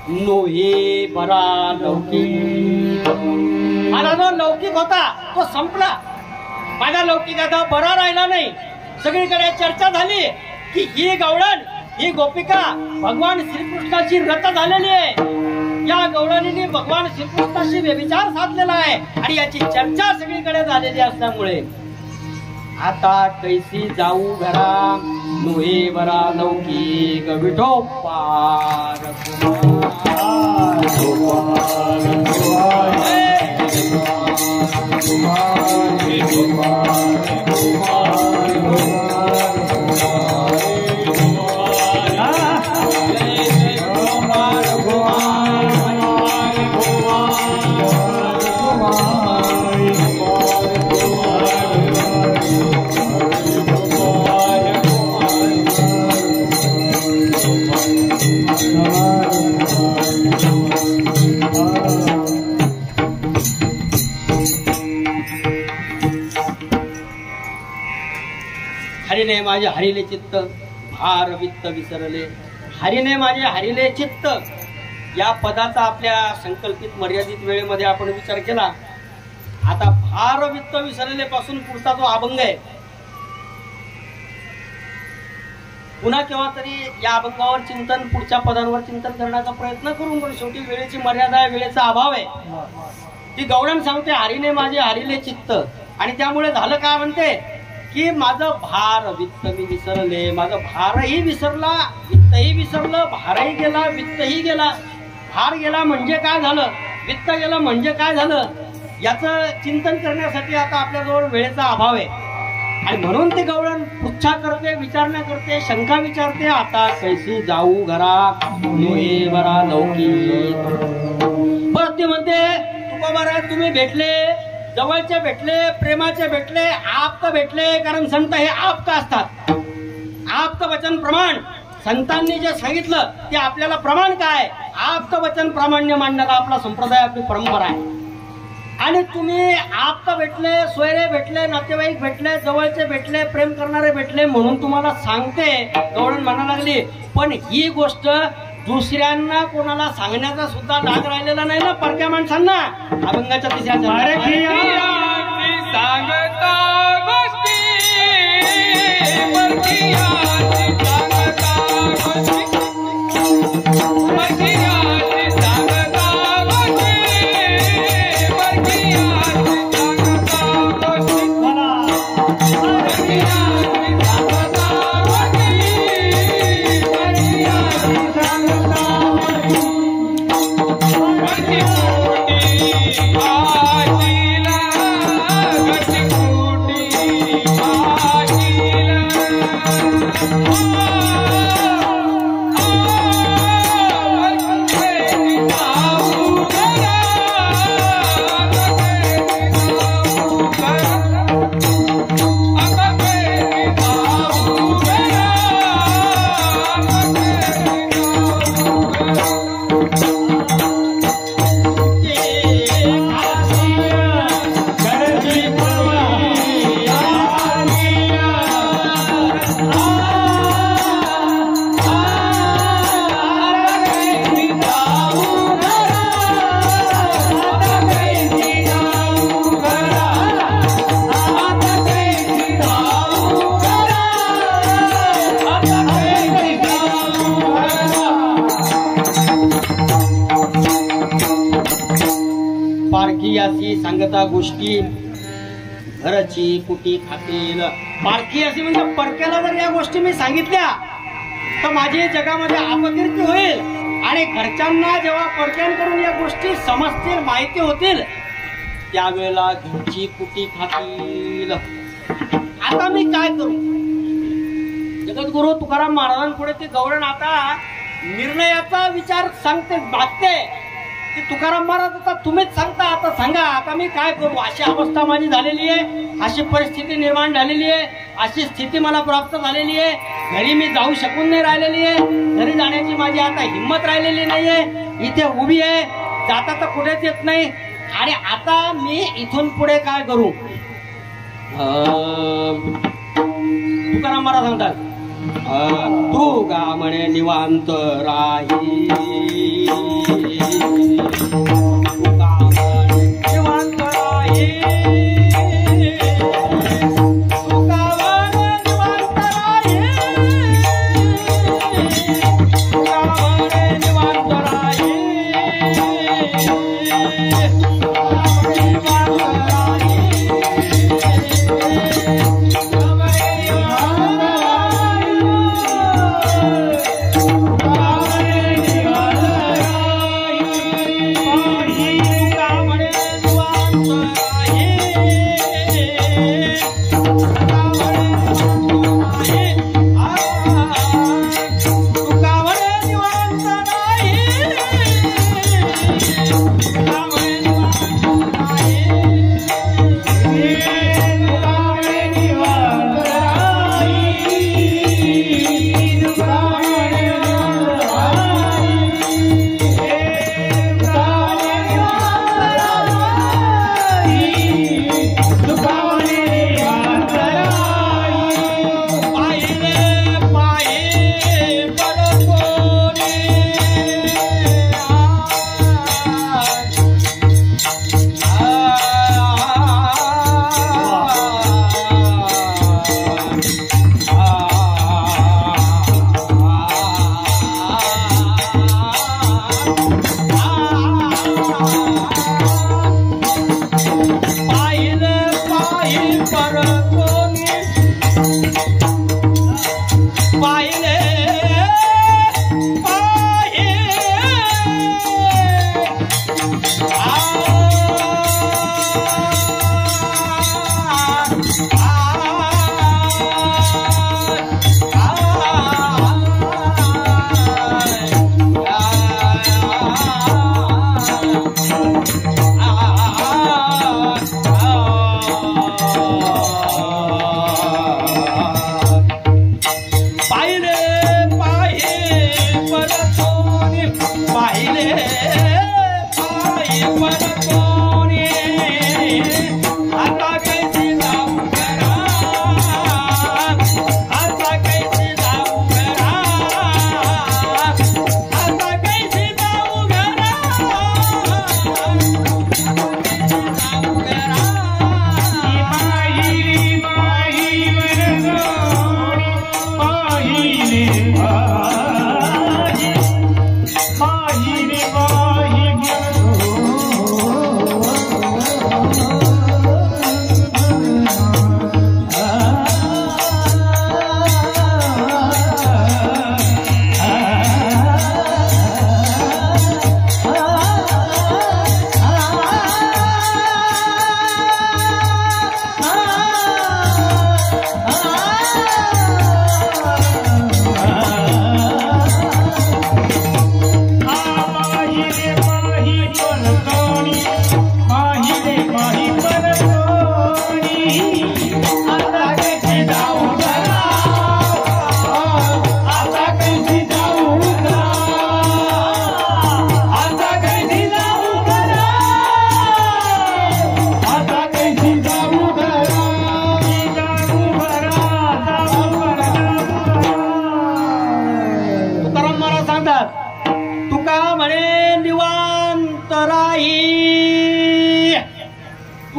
नोहे बरा लौकिक, माझा जो लौकिक होता तो संपला, माझा लौकिक आता बरा राहिला नाही. सगळीकडे चर्चा झाली की ही गवळण, ही गोपिका भगवान श्रीकृष्णाची रत झालेली आहे. या गवळणीने भगवान श्रीकृष्णाशी व्यभिचार साधलेला आहे आणि याची चर्चा सगळीकडे झालेली असल्यामुळे आता कैसी जाऊ घरा. नोहे बरा लौकिक विठोपार हरीने माझे हरिले चित्त भार वित्त विसरले. हरीने माझे हरिले चित्त या पदाचा आपल्या संकल्पित मर्यादित वेळेमध्ये आपण विचार केला. आता भार वित्त विसरले पासून पुढचा जो अभंग आहे, पुन्हा केव्हा तरी या अभंगावर चिंतन, पुढच्या पदांवर चिंतन करण्याचा प्रयत्न करून, पण शेवटी वेळेची मर्यादा आहे, वेळेचा अभाव आहे. ती गवळण सांगते हरीने माझे हरिले चित्त, आणि त्यामुळे झालं काय म्हणते की माझं भार वित्त मी विसरले. माझं भारही विसरला, वित्तही विसरलं, भारही गेला, वित्तही गेला. भार गेला म्हणजे काय झालं, वित्त गेलं म्हणजे काय झालं, याचं चिंतन करण्यासाठी आता आपल्याजवळ वेळेचा अभाव आहे. आणि म्हणून ते गवळण पुच्छा करते, विचारणा करते, शंका विचारते. आता कैसी जाऊ घरा लोहे बरा लौकी. परत ते म्हणते तुका महाराज तुम्ही भेटले, जवळचे भेटले, प्रेमाचे भेटले, आप्त भेटले. कारण संत हे आप्त असतात. आप्त वचन प्रमाण संतांनी जे सांगितलं ते आपल्याला प्रमाण काय, आप्त वचन प्रामाण्य मांडणारा आपला संप्रदाय, आपली परंपरा आहे. आणि तुम्ही आप्त भेटले, सोयरे भेटले, नातेवाईक भेटले, जवळचे भेटले, प्रेम करणारे भेटले म्हणून तुम्हाला सांगते. गवळण म्हणा लागली पण ही गोष्ट दुसऱ्यांना कोणाला सांगण्याचा सुद्धा डाग राहिलेला नाही ना परक्या माणसांना. अभंगाच्या तिसऱ्या सांगता गोष्टी घरची कुटी खातील. पारखी अशी म्हणजे परक्याला जर या गोष्टी मी सांगितल्या तर माझी जगामध्ये अपकीर्ती होईल. आणि घरच्यांना जेव्हा परक्यांकडून या गोष्टी समजतील, माहिती होतील, त्यावेळेला घरची कुटी खातील. आता मी काय करू. जगद्गुरु तुकाराम महाराजांपुढे ते गवळण आता निर्णयाचा विचार सांगते, मागते की तुकाराम महाराज आता तुम्हीच सांगता, आता सांगा आता मी काय करू. अशी अवस्था माझी झालेली आहे, अशी परिस्थिती निर्माण झालेली आहे, अशी स्थिती मला प्राप्त झालेली आहे. घरी मी जाऊ शकून नाही राहिलेली आहे, घरी जाण्याची माझी आता हिंमत राहिलेली नाहीये. इथे उभी आहे, जाता तर कुठेच येत नाही. आणि आता मी इथून पुढे काय करू. तुकाराम महाराज सांगतात तू गा म्हणे निवांत राही,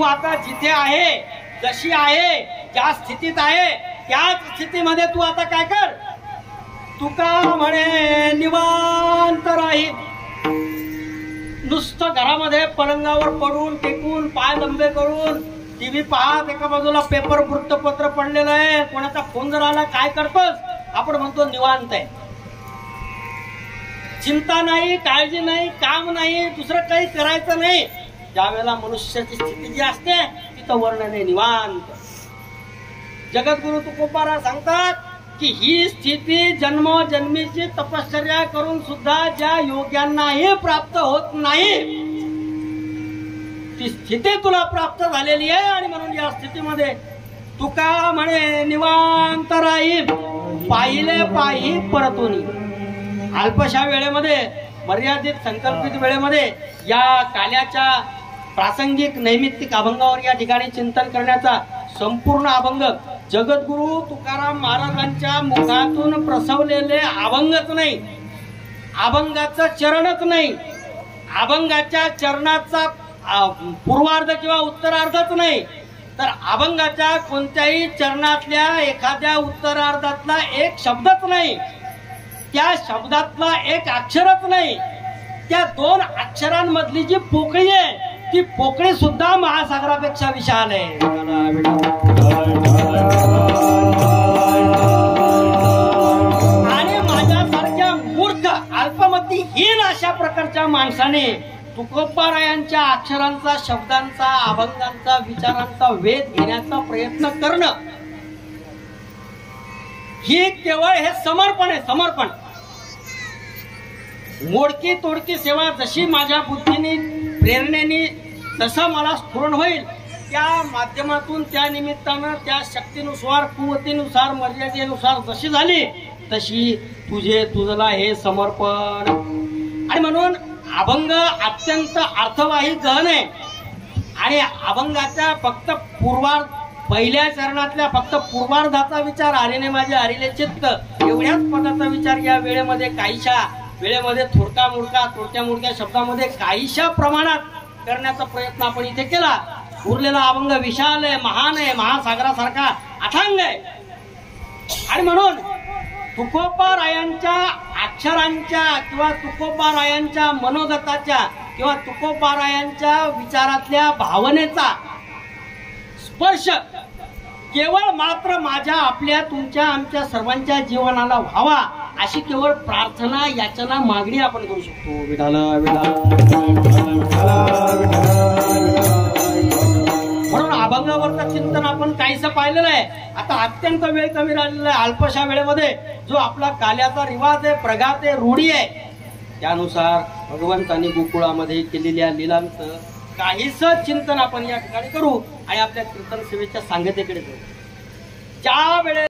तू आता जिथे आहे, जशी आहे, ज्या स्थितीत आहे त्याच स्थितीमध्ये तू आता काय कर. तुका म्हणे निवांत राहील. नुसतं घरामध्ये पलंगावर पडून टेकून पाय लंबे करून टीव्ही पाहत, एका बाजूला पेपर वृत्तपत्र पडलेलं आहे, कोणाचा फोन जर आला काय करतोस, आपण म्हणतो निवांत आहे. चिंता नाही, काळजी नाही, काम नाही, दुसरं काही करायचं नाही. ज्यावेळेला मनुष्याची स्थिती जी असते तिथं वर्णन आहे निवांत. जगद्गुरु तुकोबाराय सांगतात की ही स्थिती जन्मोजन्मीची तपश्चर्या करून सुद्धा ज्या योग्यांनाही प्राप्त होत नाही ती स्थिती तुला प्राप्त झालेली आहे. आणि म्हणून या स्थितीमध्ये तुका म्हणे निवांत राहील. पाहिले पायी परतुनी. अल्पशा वेळेमध्ये, मर्यादित संकल्पित वेळेमध्ये या काल्याच्या प्रासंगिक नैमित्तिक अभंगावर या ठिकाणी चिंतन करण्याचा संपूर्ण अभंग जगद्गुरु तुकाराम महाराजांच्या मुखातून प्रसवलेले अभंगच नाही, अभंगाचं चरणच नाही, अभंगाच्या चरणाचा पूर्वार्ध किंवा उत्तरार्धच नाही, तर अभंगाच्या कोणत्याही चरणातल्या एखाद्या उत्तरार्धातला एक शब्दच नाही, त्या शब्दातला एक अक्षरच नाही, त्या दोन अक्षरांमधली जी पोकळी आहे ती पोकळी सुद्धा महासागरापेक्षा विशाल आहे. आणि माझ्यासारख्या मूर्ख अल्पमतीहीन अशा प्रकारच्या माणसाने तुकोबारायांच्या अक्षरांचा, शब्दांचा, अभंगांचा, विचारांचा वेध घेण्याचा प्रयत्न करणं ही केवळ हे समर्पण आहे. समर्पण. मोडकी तोडकी सेवा जशी माझ्या बुद्धीने, प्रेरणेने जसं मला स्फुरण होईल त्या माध्यमातून, त्या निमित्तानं, त्या शक्तीनुसार, कुवतीनुसार, मर्यादेनुसार जशी झाली तशी तुझला हे समर्पण. आणि म्हणून अभंग अत्यंत अर्थवाही गहन आहे. आणि अभंगाच्या फक्त पहिल्या चरणातल्या फक्त पूर्वार्धाचा विचार, हरीने माझे हरिले चित्त, एवढ्याच पदाचा विचार या वेळेमध्ये काहीशा वेळेमध्ये थोडक्या मोडक्या शब्दामध्ये काहीशा प्रमाणात करण्याचा प्रयत्न आपण इथे केला. उरलेला अभंग विशाल आहे, महान आहे, महासागरासारखा अथांग आहे. आणि म्हणून तुकोबारायांच्या अक्षरांच्या किंवा तुकोबारायांच्या मनोगताच्या किंवा तुकोबारायांच्या विचारातल्या भावनेचा स्पर्श केवळ मात्र माझ्या, आपल्या, तुमच्या, आमच्या सर्वांच्या जीवनाला व्हावा अशी केवळ प्रार्थना, याचना, मागणी आपण करू शकतो. विठाला म्हणून अभंगावरचं चिंतन आपण काहीसं पाहिलेलं आहे. आता अत्यंत वेळ कमी राहिलेला आहे. अल्पशा वेळेमध्ये जो आपला काल्याचा रिवाज आहे, प्रघात आहे, रूढी आहे, त्यानुसार भगवंतांनी गोकुळामध्ये केलेल्या लीलांचं काहीसं चिंतन आपण या ठिकाणी करू आणि आपल्या कीर्तन सेवेच्या सांगतेकडे जाऊ. ज्या वेळेस